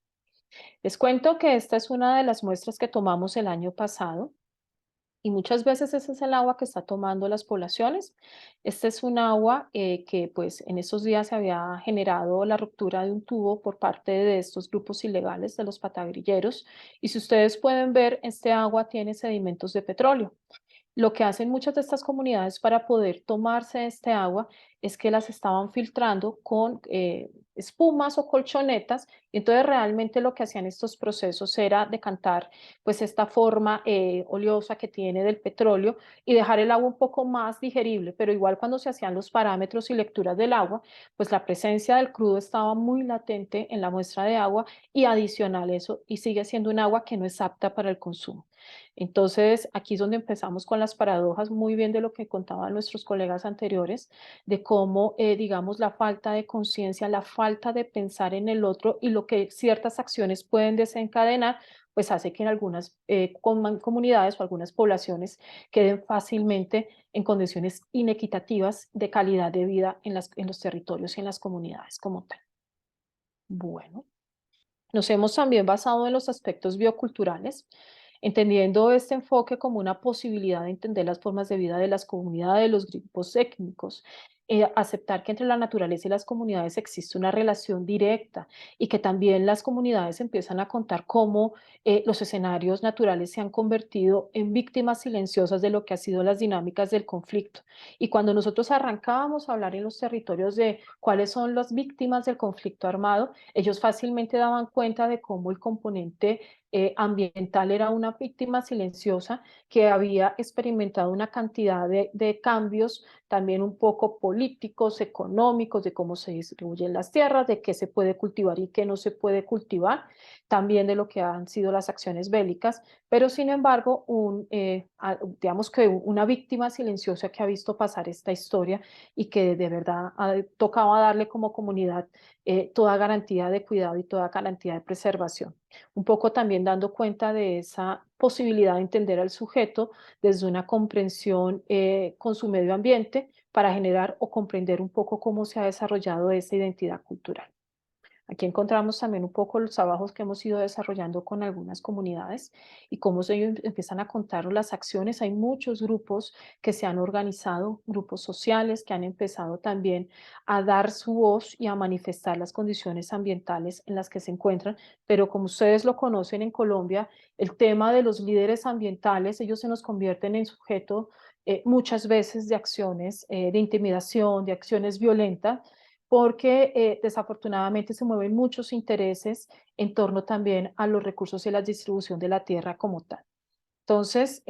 Les cuento que esta es una de las muestras que tomamos el año pasado y muchas veces ese es el agua que está tomando las poblaciones. Este es un agua que pues en estos días se había generado la ruptura de un tubo por parte de estos grupos ilegales de los patagrilleros y si ustedes pueden ver, este agua tiene sedimentos de petróleo. Lo que hacen muchas de estas comunidades para poder tomarse este agua es que las estaban filtrando con espumas o colchonetas. Y entonces realmente lo que hacían estos procesos era decantar pues esta forma oleosa que tiene del petróleo y dejar el agua un poco más digerible. Pero igual cuando se hacían los parámetros y lecturas del agua, pues la presencia del crudo estaba muy latente en la muestra de agua y adicional eso, y sigue siendo un agua que no es apta para el consumo. Entonces, aquí es donde empezamos con las paradojas, muy bien de lo que contaban nuestros colegas anteriores, de cómo, digamos, la falta de conciencia, la falta de pensar en el otro y lo que ciertas acciones pueden desencadenar, pues hace que en algunas comunidades o algunas poblaciones queden fácilmente en condiciones inequitativas de calidad de vida en los territorios y en las comunidades como tal. Bueno, nos hemos también basado en los aspectos bioculturales, entendiendo este enfoque como una posibilidad de entender las formas de vida de las comunidades, de los grupos étnicos, aceptar que entre la naturaleza y las comunidades existe una relación directa y que también las comunidades empiezan a contar cómo los escenarios naturales se han convertido en víctimas silenciosas de lo que han sido las dinámicas del conflicto. Y cuando nosotros arrancábamos a hablar en los territorios de cuáles son las víctimas del conflicto armado, ellos fácilmente daban cuenta de cómo el componente ambiental era una víctima silenciosa que había experimentado una cantidad de cambios también un poco políticos, económicos, de cómo se distribuyen las tierras, de qué se puede cultivar y qué no se puede cultivar, también de lo que han sido las acciones bélicas, pero sin embargo, digamos que una víctima silenciosa que ha visto pasar esta historia y que de verdad tocaba darle como comunidad toda garantía de cuidado y toda garantía de preservación. Un poco también dando cuenta de esa posibilidad de entender al sujeto desde una comprensión con su medio ambiente para generar o comprender un poco cómo se ha desarrollado esa identidad cultural. Aquí encontramos también un poco los trabajos que hemos ido desarrollando con algunas comunidades y cómo ellos empiezan a contar las acciones. Hay muchos grupos que se han organizado, grupos sociales que han empezado también a dar su voz y a manifestar las condiciones ambientales en las que se encuentran. Pero como ustedes lo conocen en Colombia, el tema de los líderes ambientales, ellos se nos convierten en sujeto muchas veces de acciones de intimidación, de acciones violentas, porque desafortunadamente se mueven muchos intereses en torno también a los recursos y la distribución de la tierra como tal. Entonces,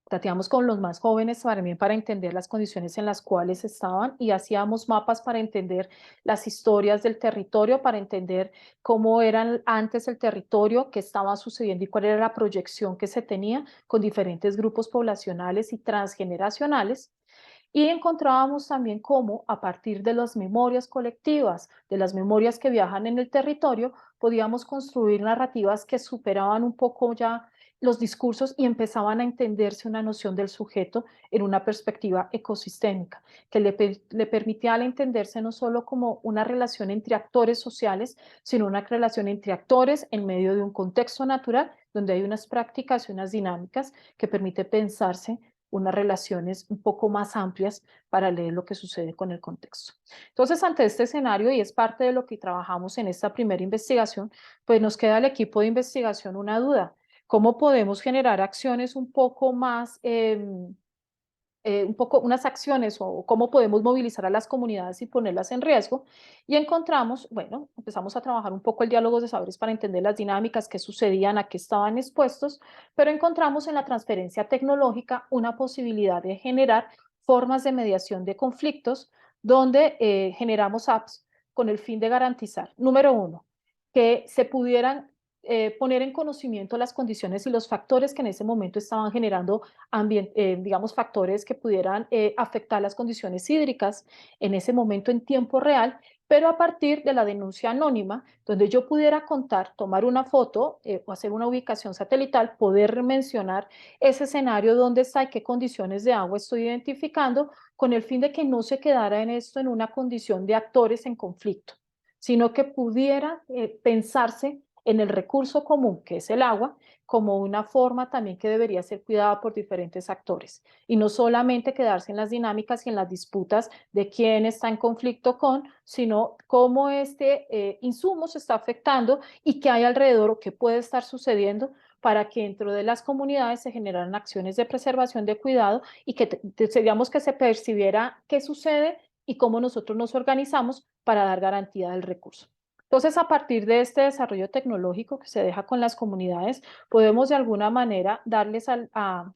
trateamos con los más jóvenes también para entender las condiciones en las cuales estaban y hacíamos mapas para entender las historias del territorio, para entender cómo eran antes el territorio, qué estaba sucediendo y cuál era la proyección que se tenía con diferentes grupos poblacionales y transgeneracionales. Y encontrábamos también cómo, a partir de las memorias colectivas, de las memorias que viajan en el territorio, podíamos construir narrativas que superaban un poco ya los discursos y empezaban a entenderse una noción del sujeto en una perspectiva ecosistémica, que le permitía al entenderse no solo como una relación entre actores sociales, sino una relación entre actores en medio de un contexto natural, donde hay unas prácticas y unas dinámicas que permite pensarse unas relaciones un poco más amplias para leer lo que sucede con el contexto. Entonces, ante este escenario, y es parte de lo que trabajamos en esta primera investigación, pues nos queda al equipo de investigación una duda. ¿Cómo podemos generar acciones un poco más unas acciones o cómo podemos movilizar a las comunidades y ponerlas en riesgo? Y encontramos, bueno, empezamos a trabajar un poco el diálogo de saberes para entender las dinámicas, qué sucedían, a qué estaban expuestos, pero encontramos en la transferencia tecnológica una posibilidad de generar formas de mediación de conflictos donde generamos apps con el fin de garantizar, número uno, que se pudieran poner en conocimiento las condiciones y los factores que en ese momento estaban generando digamos, factores que pudieran afectar las condiciones hídricas en ese momento en tiempo real, pero a partir de la denuncia anónima, donde yo pudiera contar, tomar una foto o hacer una ubicación satelital, poder mencionar ese escenario, dónde está y qué condiciones de agua estoy identificando, con el fin de que no se quedara en esto en una condición de actores en conflicto, sino que pudiera pensarse en el recurso común, que es el agua, como una forma también que debería ser cuidada por diferentes actores y no solamente quedarse en las dinámicas y en las disputas de quién está en conflicto con, sino cómo este insumo se está afectando y qué hay alrededor o qué puede estar sucediendo para que dentro de las comunidades se generaran acciones de preservación, de cuidado y que digamos que se percibiera qué sucede y cómo nosotros nos organizamos para dar garantía del recurso. Entonces, a partir de este desarrollo tecnológico que se deja con las comunidades, podemos de alguna manera darles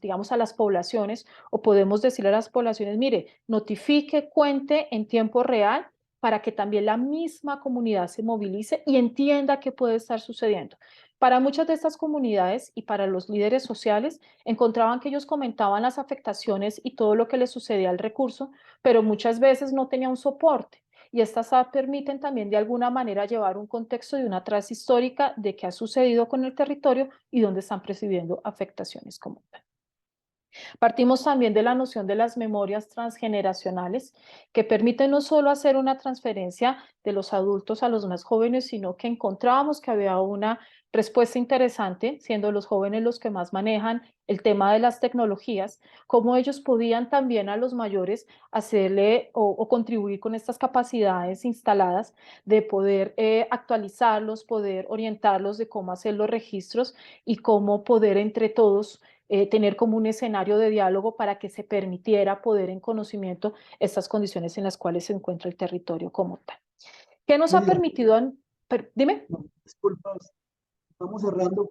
digamos, a las poblaciones o podemos decirle a las poblaciones, mire, notifique, cuente en tiempo real para que también la misma comunidad se movilice y entienda qué puede estar sucediendo. Para muchas de estas comunidades y para los líderes sociales, encontraban que ellos comentaban las afectaciones y todo lo que les sucedía al recurso, pero muchas veces no tenía un soporte. Y estas apps permiten también de alguna manera llevar un contexto y una traza histórica de qué ha sucedido con el territorio y dónde están percibiendo afectaciones como tal. Partimos también de la noción de las memorias transgeneracionales, que permiten no solo hacer una transferencia de los adultos a los más jóvenes, sino que encontrábamos que había una respuesta interesante, siendo los jóvenes los que más manejan el tema de las tecnologías, cómo ellos podían también a los mayores hacerle o contribuir con estas capacidades instaladas de poder actualizarlos, poder orientarlos de cómo hacer los registros y cómo poder entre todos tener como un escenario de diálogo para que se permitiera poder en conocimiento estas condiciones en las cuales se encuentra el territorio como tal. ¿Qué nos ha Lidia, permitido? Dime. no, disculpa, Estamos cerrando.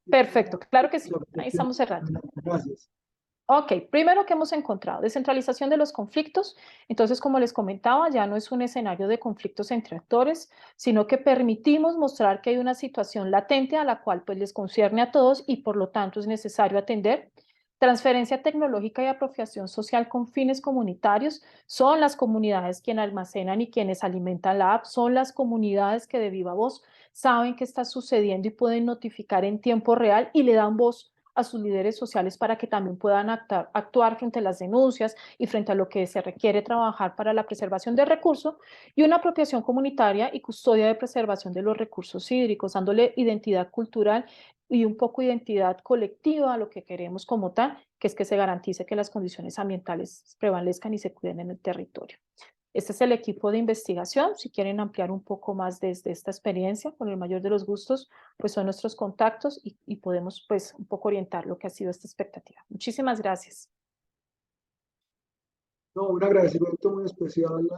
Perfecto, claro que sí, ahí estamos cerrando. Gracias. Ok, primero que hemos encontrado, descentralización de los conflictos. Entonces, como les comentaba, ya no es un escenario de conflictos entre actores, sino que permitimos mostrar que hay una situación latente a la cual pues les concierne a todos y por lo tanto es necesario atender. Transferencia tecnológica y apropiación social con fines comunitarios. Son las comunidades quienes almacenan y quienes alimentan la app, son las comunidades que de viva voz saben qué está sucediendo y pueden notificar en tiempo real y le dan voz a sus líderes sociales para que también puedan actuar frente a las denuncias y frente a lo que se requiere trabajar para la preservación del recurso, y una apropiación comunitaria y custodia de preservación de los recursos hídricos, dándole identidad cultural y un poco identidad colectiva a lo que queremos como tal, que es que se garantice que las condiciones ambientales prevalezcan y se cuiden en el territorio. Este es el equipo de investigación. Si quieren ampliar un poco más desde esta experiencia, con el mayor de los gustos, pues son nuestros contactos y podemos pues un poco orientar lo que ha sido esta expectativa. Muchísimas gracias. No, un agradecimiento muy especial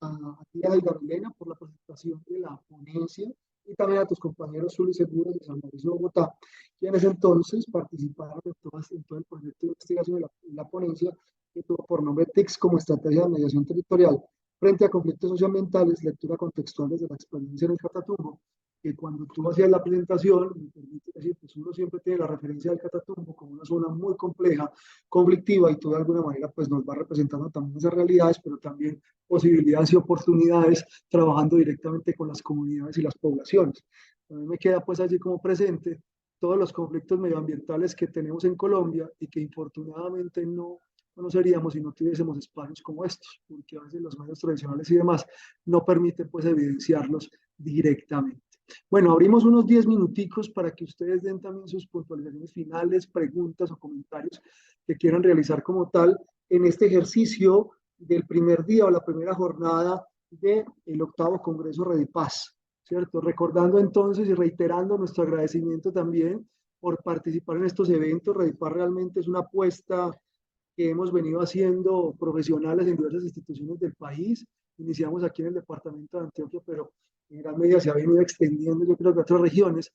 a ti, Aida Milena, por la presentación de la ponencia y también a tus compañeros Zuli Seguros de San Mauricio, Bogotá, quienes entonces participaron en todo el proyecto de investigación de la ponencia que tuvo por nombre TICS como estrategia de mediación territorial frente a conflictos socioambientales, lectura contextual desde la experiencia en el Catatumbo, que cuando tú hacías la presentación, me permite decir, pues uno siempre tiene la referencia del Catatumbo como una zona muy compleja, conflictiva, y tú de alguna manera pues nos va representando también esas realidades, pero también posibilidades y oportunidades trabajando directamente con las comunidades y las poblaciones. A mí me queda pues allí como presente todos los conflictos medioambientales que tenemos en Colombia y que infortunadamente no conoceríamos si no tuviésemos espacios como estos, porque a veces los medios tradicionales y demás no permiten pues evidenciarlos directamente. Bueno, abrimos unos 10 minuticos para que ustedes den también sus puntualizaciones finales, preguntas o comentarios que quieran realizar como tal en este ejercicio del primer día o la primera jornada del octavo Congreso Redipaz, ¿cierto? Recordando entonces y reiterando nuestro agradecimiento también por participar en estos eventos. Redipaz realmente es una apuesta que hemos venido haciendo profesionales en diversas instituciones del país. Iniciamos aquí en el departamento de Antioquia, pero en gran medida se ha venido extendiendo, yo creo que a otras regiones,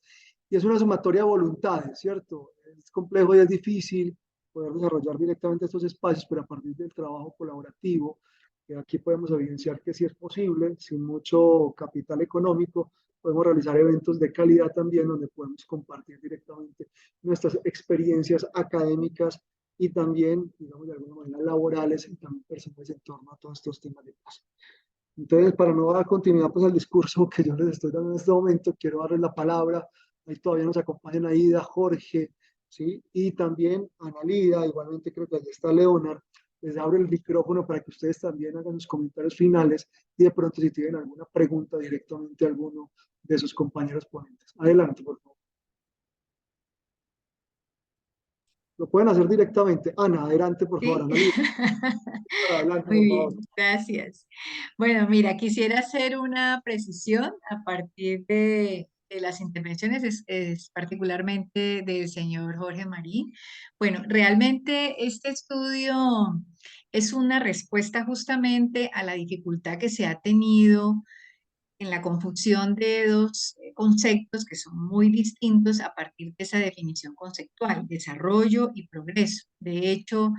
y es una sumatoria de voluntades, ¿cierto? Es complejo y es difícil poder desarrollar directamente estos espacios, pero a partir del trabajo colaborativo, que aquí podemos evidenciar que sí es posible, sin mucho capital económico, podemos realizar eventos de calidad también, donde podemos compartir directamente nuestras experiencias académicas y también, digamos, de alguna manera laborales y también personales en torno a todos estos temas de paz. Entonces, para no dar continuidad pues, al discurso que yo les estoy dando en este momento, quiero darles la palabra. Ahí todavía nos acompañan Aida, Jorge, ¿sí? Y también Ana Lida, igualmente creo que allí está Leonard. Les abro el micrófono para que ustedes también hagan sus comentarios finales y de pronto si tienen alguna pregunta directamente a alguno de sus compañeros ponentes. Adelante, por favor. Lo pueden hacer directamente. Ana, adelante, por favor. Sí. Ana Lida. Adelante, Muy por bien, favor. gracias. Bueno, mira, quisiera hacer una precisión a partir de las intervenciones, particularmente del señor Jorge Marín. Bueno, realmente este estudio es una respuesta justamente a la dificultad que se ha tenido en la confusión de dos conceptos que son muy distintos a partir de esa definición conceptual, desarrollo y progreso. De hecho,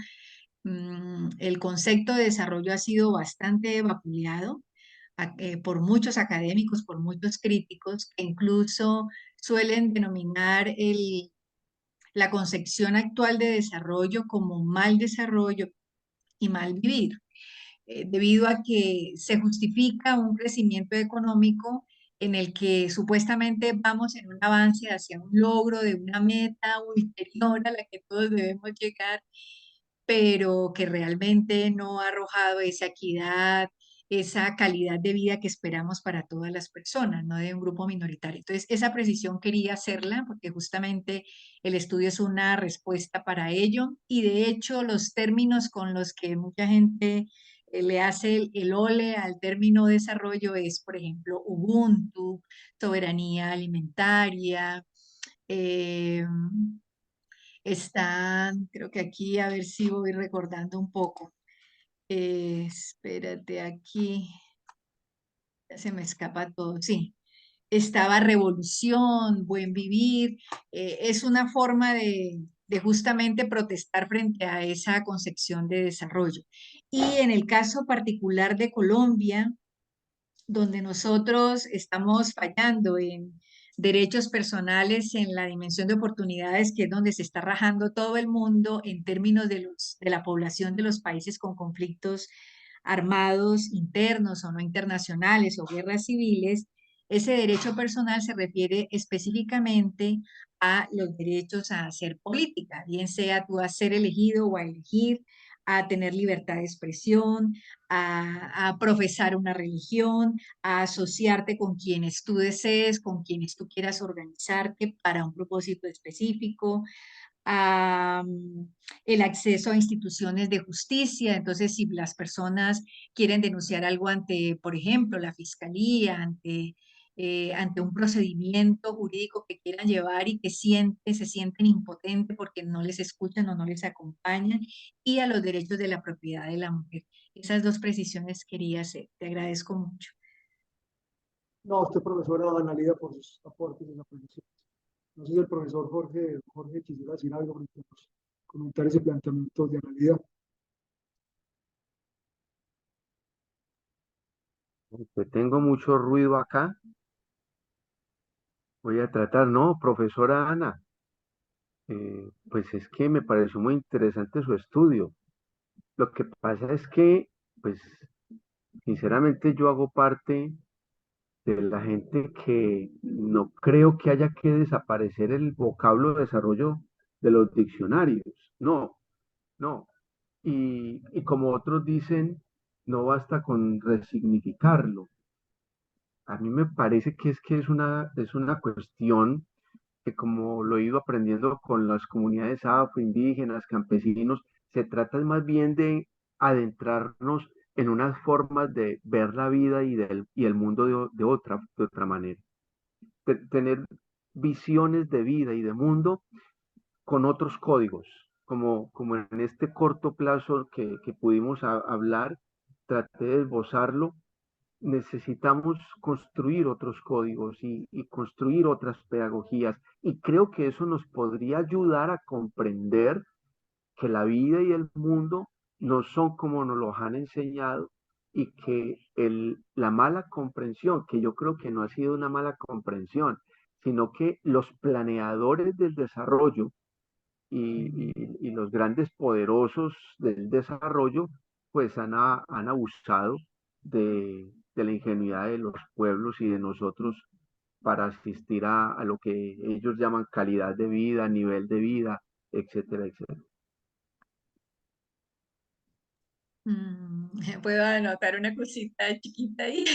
el concepto de desarrollo ha sido bastante vapuleado por muchos académicos, por muchos críticos, que incluso suelen denominar la concepción actual de desarrollo como mal desarrollo y mal vivir, debido a que se justifica un crecimiento económico en el que supuestamente vamos en un avance hacia un logro de una meta ulterior a la que todos debemos llegar, pero que realmente no ha arrojado esa equidad, esa calidad de vida que esperamos para todas las personas, no de un grupo minoritario. Entonces, esa precisión quería hacerla porque justamente el estudio es una respuesta para ello, y de hecho los términos con los que mucha gente le hace el ole al término desarrollo es, por ejemplo, Ubuntu, soberanía alimentaria, eh, están, creo que aquí, a ver si voy recordando un poco. Espérate aquí, ya se me escapa todo. Sí, estaba revolución, buen vivir. Es una forma de justamente protestar frente a esa concepción de desarrollo. Y en el caso particular de Colombia, donde nosotros estamos fallando en derechos personales, en la dimensión de oportunidades, que es donde se está rajando todo el mundo en términos de la población de los países con conflictos armados internos o no internacionales o guerras civiles, ese derecho personal se refiere específicamente a los derechos a hacer política, bien sea tú a ser elegido o a elegir, a tener libertad de expresión, a profesar una religión, a asociarte con quienes tú desees, con quienes tú quieras organizarte para un propósito específico, a el acceso a instituciones de justicia. Entonces, si las personas quieren denunciar algo ante, por ejemplo, la fiscalía, ante un procedimiento jurídico que quieran llevar y que se sienten impotentes porque no les escuchan o no les acompañan, y a los derechos de la propiedad de la mujer. Esas dos precisiones quería hacer. Te agradezco mucho. No, usted, profesora Analida, por sus aportes en la presentación. No sé si el profesor Jorge quisiera decir algo frente a los comentarios y planteamientos de Analida. Que tengo mucho ruido acá. Voy a tratar, no, profesora Ana, pues es que me pareció muy interesante su estudio. Lo que pasa es que, pues, sinceramente yo hago parte de la gente que no creo que haya que desaparecer el vocablo de desarrollo de los diccionarios. No, no. Y como otros dicen, no basta con resignificarlo. A mí me parece que es una cuestión que, como lo he ido aprendiendo con las comunidades afroindígenas, campesinos, se trata más bien de adentrarnos en unas formas de ver la vida y el mundo de otra manera. Tener visiones de vida y de mundo con otros códigos, como en este corto plazo que pudimos hablar, traté de esbozarlo. Necesitamos construir otros códigos y construir otras pedagogías. Y creo que eso nos podría ayudar a comprender que la vida y el mundo no son como nos los han enseñado y que la mala comprensión, que yo creo que no ha sido una mala comprensión, sino que los planeadores del desarrollo y los grandes poderosos del desarrollo, pues han abusado de la ingenuidad de los pueblos y de nosotros para asistir a lo que ellos llaman calidad de vida, nivel de vida, etcétera, etcétera. ¿Puedo anotar una cosita chiquita ahí?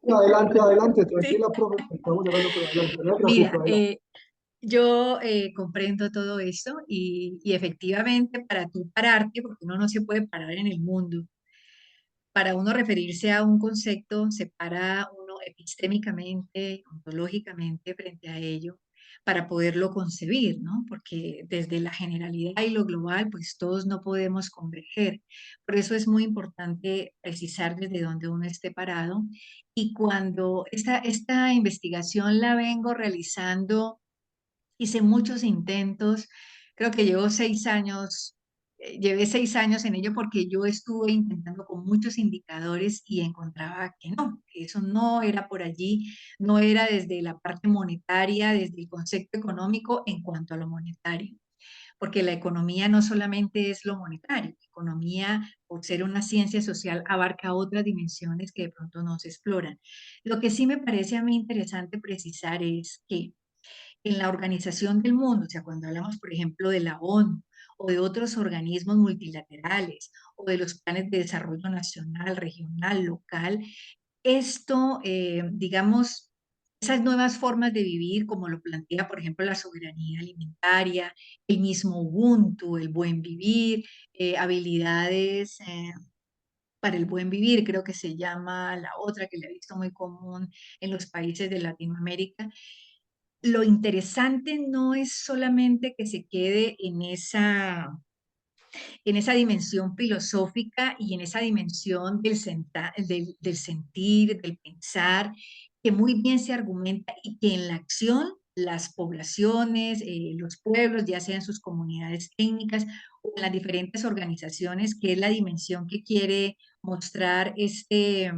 Adelante, adelante, Sí. tranquila, profe, estamos hablando, pero adelante, no se preocupe, Mira, adelante. yo comprendo todo eso y efectivamente para tú pararte, porque uno no se puede parar en el mundo, para uno referirse a un concepto, se para uno epistémicamente, ontológicamente frente a ello, para poderlo concebir, ¿no? Porque desde la generalidad y lo global, pues todos no podemos converger. Por eso es muy importante precisar desde dónde uno esté parado. Y cuando esta investigación la vengo realizando, hice muchos intentos, creo que llevé 6 años en ello porque yo estuve intentando con muchos indicadores y encontraba que no, que eso no era por allí, no era desde la parte monetaria, desde el concepto económico en cuanto a lo monetario. Porque la economía no solamente es lo monetario, la economía, por ser una ciencia social, abarca otras dimensiones que de pronto no se exploran. Lo que sí me parece a mí interesante precisar es que en la organización del mundo, o sea, cuando hablamos, por ejemplo, de la ONU o de otros organismos multilaterales o de los planes de desarrollo nacional, regional, local, esto, digamos, esas nuevas formas de vivir, como lo plantea, por ejemplo, la soberanía alimentaria, el mismo Ubuntu, el buen vivir, habilidades para el buen vivir, creo que se llama la otra que le he visto muy común en los países de Latinoamérica. Lo interesante no es solamente que se quede en esa dimensión filosófica y en esa dimensión del sentir, del pensar, que muy bien se argumenta y que en la acción las poblaciones, los pueblos, ya sean sus comunidades técnicas o las diferentes organizaciones, que es la dimensión que quiere mostrar este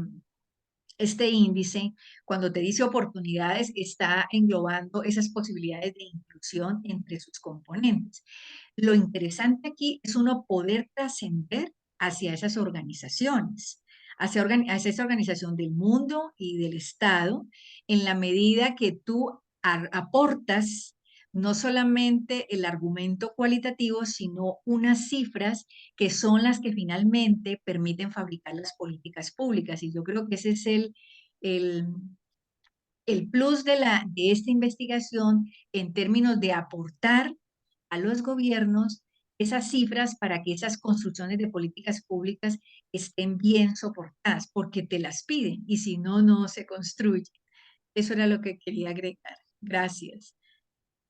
índice, cuando te dice oportunidades, está englobando esas posibilidades de inclusión entre sus componentes. Lo interesante aquí es uno poder trascender hacia esas organizaciones, hacia esa organización del mundo y del Estado, en la medida que tú aportas no solamente el argumento cualitativo, sino unas cifras que son las que finalmente permiten fabricar las políticas públicas. Y yo creo que ese es el, el plus de esta investigación en términos de aportar a los gobiernos esas cifras para que esas construcciones de políticas públicas estén bien soportadas, porque te las piden y si no, no se construye. Eso era lo que quería agregar. Gracias.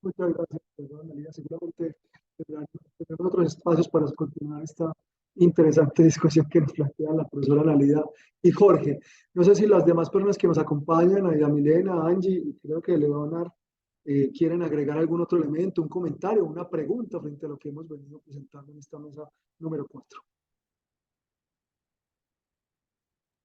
Muchas gracias, profesora Analía. Seguramente tendremos otros espacios para continuar esta interesante discusión que nos plantea la profesora Analía y Jorge. No sé si las demás personas que nos acompañan, a Milena, a Angie y creo que Leonard, quieren agregar algún otro elemento, un comentario, una pregunta frente a lo que hemos venido presentando en esta mesa número 4.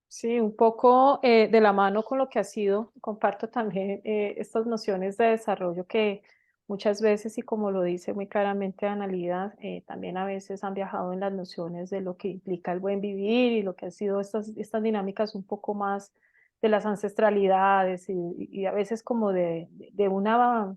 Sí, un poco de la mano con lo que ha sido, comparto también estas nociones de desarrollo que muchas veces, y como lo dice muy claramente Analía, también a veces han viajado en las nociones de lo que implica el buen vivir y lo que han sido estas dinámicas un poco más de las ancestralidades y a veces como de una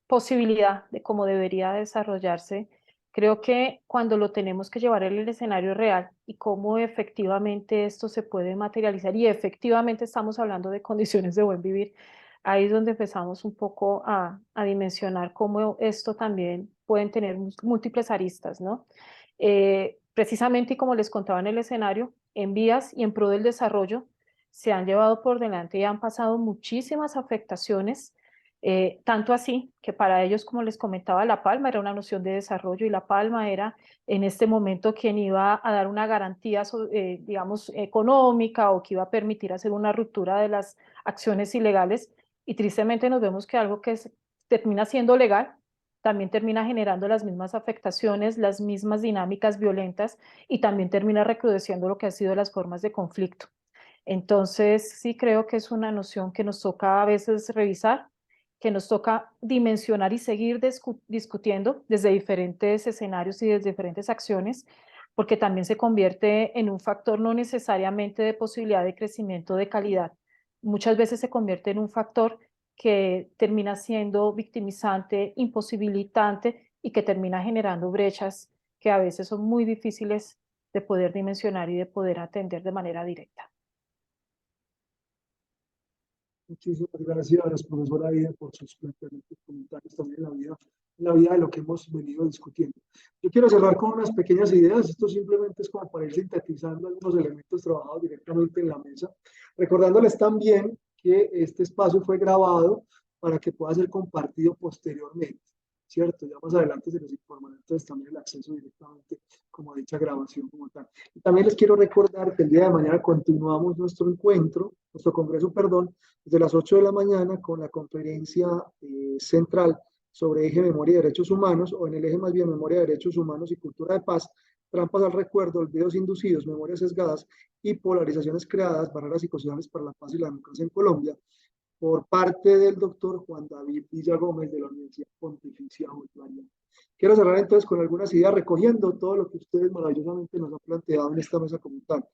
posibilidad de cómo debería desarrollarse. Creo que cuando lo tenemos que llevar en el escenario real y cómo efectivamente esto se puede materializar y efectivamente estamos hablando de condiciones de buen vivir, ahí es donde empezamos un poco a dimensionar cómo esto también pueden tener múltiples aristas, ¿no? Precisamente, y como les contaba en el escenario, en vías y en pro del desarrollo se han llevado por delante y han pasado muchísimas afectaciones, tanto así que para ellos, como les comentaba, La Palma era una noción de desarrollo y La Palma era en este momento quien iba a dar una garantía, digamos, económica o que iba a permitir hacer una ruptura de las acciones ilegales. Y tristemente nos vemos que algo que termina siendo legal también termina generando las mismas afectaciones, las mismas dinámicas violentas y también termina recrudeciendo lo que han sido las formas de conflicto. Entonces, sí creo que es una noción que nos toca a veces revisar, que nos toca dimensionar y seguir discutiendo desde diferentes escenarios y desde diferentes acciones, porque también se convierte en un factor no necesariamente de posibilidad de crecimiento de calidad. Muchas veces se convierte en un factor que termina siendo victimizante, imposibilitante y que termina generando brechas que a veces son muy difíciles de poder dimensionar y de poder atender de manera directa. Muchísimas gracias, profesora Aida, por sus planteamientos, comentarios también en la vida de lo que hemos venido discutiendo. Yo quiero cerrar con unas pequeñas ideas. Esto simplemente es como para ir sintetizando algunos elementos trabajados directamente en la mesa, recordándoles también que este espacio fue grabado para que pueda ser compartido posteriormente, ¿cierto? Ya más adelante se les informará entonces también el acceso directamente como a dicha grabación como tal. Y también les quiero recordar que el día de mañana continuamos nuestro congreso, perdón, desde las 8 de la mañana con la conferencia central sobre eje memoria y derechos humanos, o en el eje más bien memoria, derechos humanos y cultura de paz, trampas al recuerdo, olvidos inducidos, memorias sesgadas y polarizaciones creadas, barreras psicosociales para la paz y la democracia en Colombia, por parte del doctor Juan David Villagómez de la Universidad Pontificia Bolivariana. Quiero cerrar entonces con algunas ideas recogiendo todo lo que ustedes maravillosamente nos han planteado en esta mesa como tal.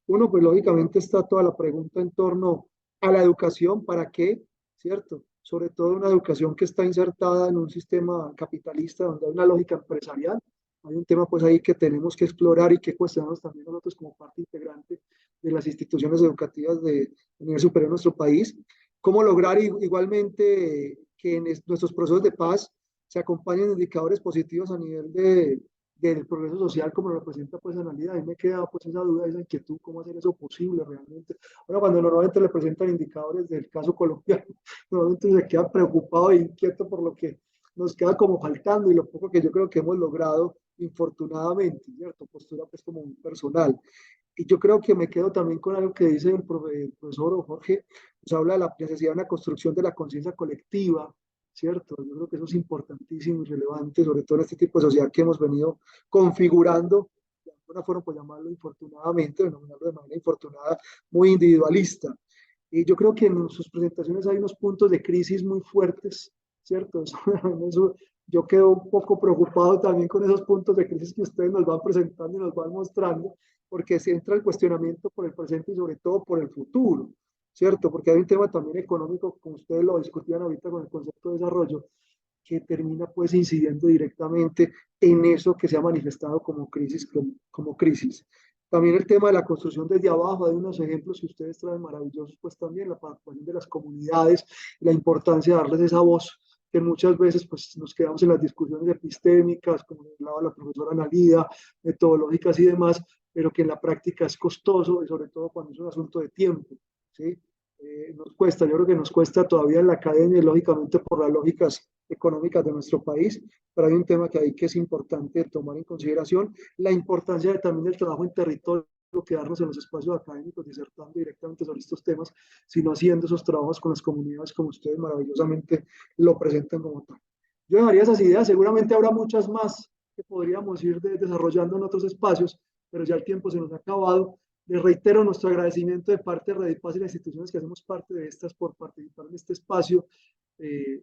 Uno, pues lógicamente está toda la pregunta en torno a la educación, ¿para qué? ¿Cierto? Sobre todo una educación que está insertada en un sistema capitalista donde hay una lógica empresarial. Hay un tema pues ahí que tenemos que explorar y que cuestionamos también nosotros como parte integrante de las instituciones educativas de nivel superior en nuestro país. Cómo lograr igualmente que en nuestros procesos de paz se acompañen indicadores positivos a nivel del progreso social, como lo representa pues Analía. A mí me queda pues esa duda, esa inquietud, cómo hacer eso posible realmente. Bueno, cuando normalmente le presentan indicadores del caso colombiano, normalmente se queda preocupado e inquieto por lo que nos queda como faltando y lo poco que yo creo que hemos logrado, infortunadamente, ¿cierto? Postura pues como muy personal. Y yo creo que me quedo también con algo que dice el profesor Jorge, nos habla de la necesidad de una construcción de la conciencia colectiva, ¿cierto? Yo creo que eso es importantísimo y relevante, sobre todo en este tipo de sociedad que hemos venido configurando, de alguna forma, por llamarlo infortunadamente, denominarlo de manera infortunada, muy individualista. Y yo creo que en sus presentaciones hay unos puntos de crisis muy fuertes, ¿cierto? Eso, yo quedo un poco preocupado también con esos puntos de crisis que ustedes nos van presentando y nos van mostrando, porque se entra el cuestionamiento por el presente y sobre todo por el futuro, ¿cierto? Porque hay un tema también económico, como ustedes lo discutían ahorita con el concepto de desarrollo, que termina pues incidiendo directamente en eso que se ha manifestado como crisis, como crisis. También el tema de la construcción desde abajo, hay unos ejemplos que ustedes traen maravillosos, pues también la participación de las comunidades, la importancia de darles esa voz, que muchas veces pues nos quedamos en las discusiones epistémicas, como hablaba la profesora Analida, metodológicas y demás, pero que en la práctica es costoso y sobre todo cuando es un asunto de tiempo, ¿sí? Nos cuesta, yo creo que nos cuesta todavía en la academia, lógicamente por las lógicas económicas de nuestro país, pero hay un tema que hay que es importante tomar en consideración, la importancia también del trabajo en territorio, quedarnos en los espacios académicos disertando directamente sobre estos temas, sino haciendo esos trabajos con las comunidades como ustedes maravillosamente lo presentan como tal. Yo dejaría esas ideas, seguramente habrá muchas más que podríamos ir desarrollando en otros espacios, pero ya el tiempo se nos ha acabado. Les reitero nuestro agradecimiento de parte de Redipaz y las instituciones que hacemos parte de estas por participar en este espacio,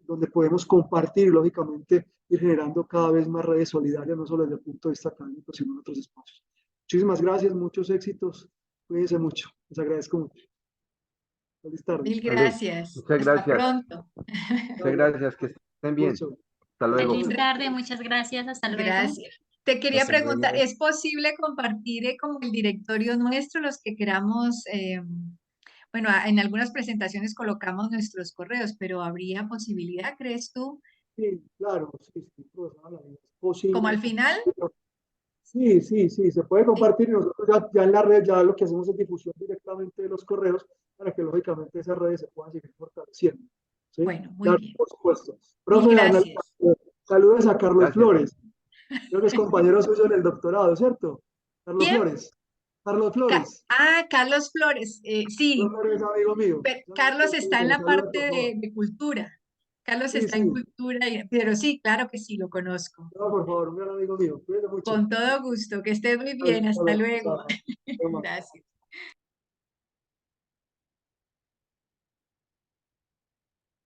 donde podemos compartir y lógicamente ir generando cada vez más redes solidarias, no solo desde el punto de vista académico, sino en otros espacios. Muchísimas gracias, muchos éxitos, cuídense mucho, les agradezco mucho. Feliz tarde. Mil Vale, gracias. muchas Hasta gracias. pronto. Muchas gracias, que estén bien. Mucho. Hasta luego. Feliz tarde, muchas gracias, hasta luego. Gracias. Te quería Hasta preguntar, luego. ¿es posible compartir como el directorio nuestro, los que queramos? Bueno, en algunas presentaciones colocamos nuestros correos, pero ¿habría posibilidad, crees tú? Sí, claro, sí, sí, profesora, es Como posible. al final, Sí, sí, sí, se puede sí. compartir y nosotros ya en la red ya lo que hacemos es difusión directamente de los correos para que lógicamente esas redes se puedan seguir fortaleciendo. ¿Sí? Bueno, muy Claro, bien. por supuesto. Mil Profe, gracias. saludos a Carlos Gracias. Flores. Creo que es compañero suyo en el doctorado, ¿cierto? Carlos ¿Quién? Flores. Carlos Flores. Carlos Flores. Carlos Sí, Flores es amigo mío. Carlos está en la Saludos, parte por favor. de cultura. Carlos Sí, está sí. en cultura, pero sí, claro que sí, lo conozco. No, por favor, un gran amigo mío. Cuídate mucho. Con todo gusto. Que estés muy bien. Hasta Hasta luego. luego. Chao. Chao. Gracias.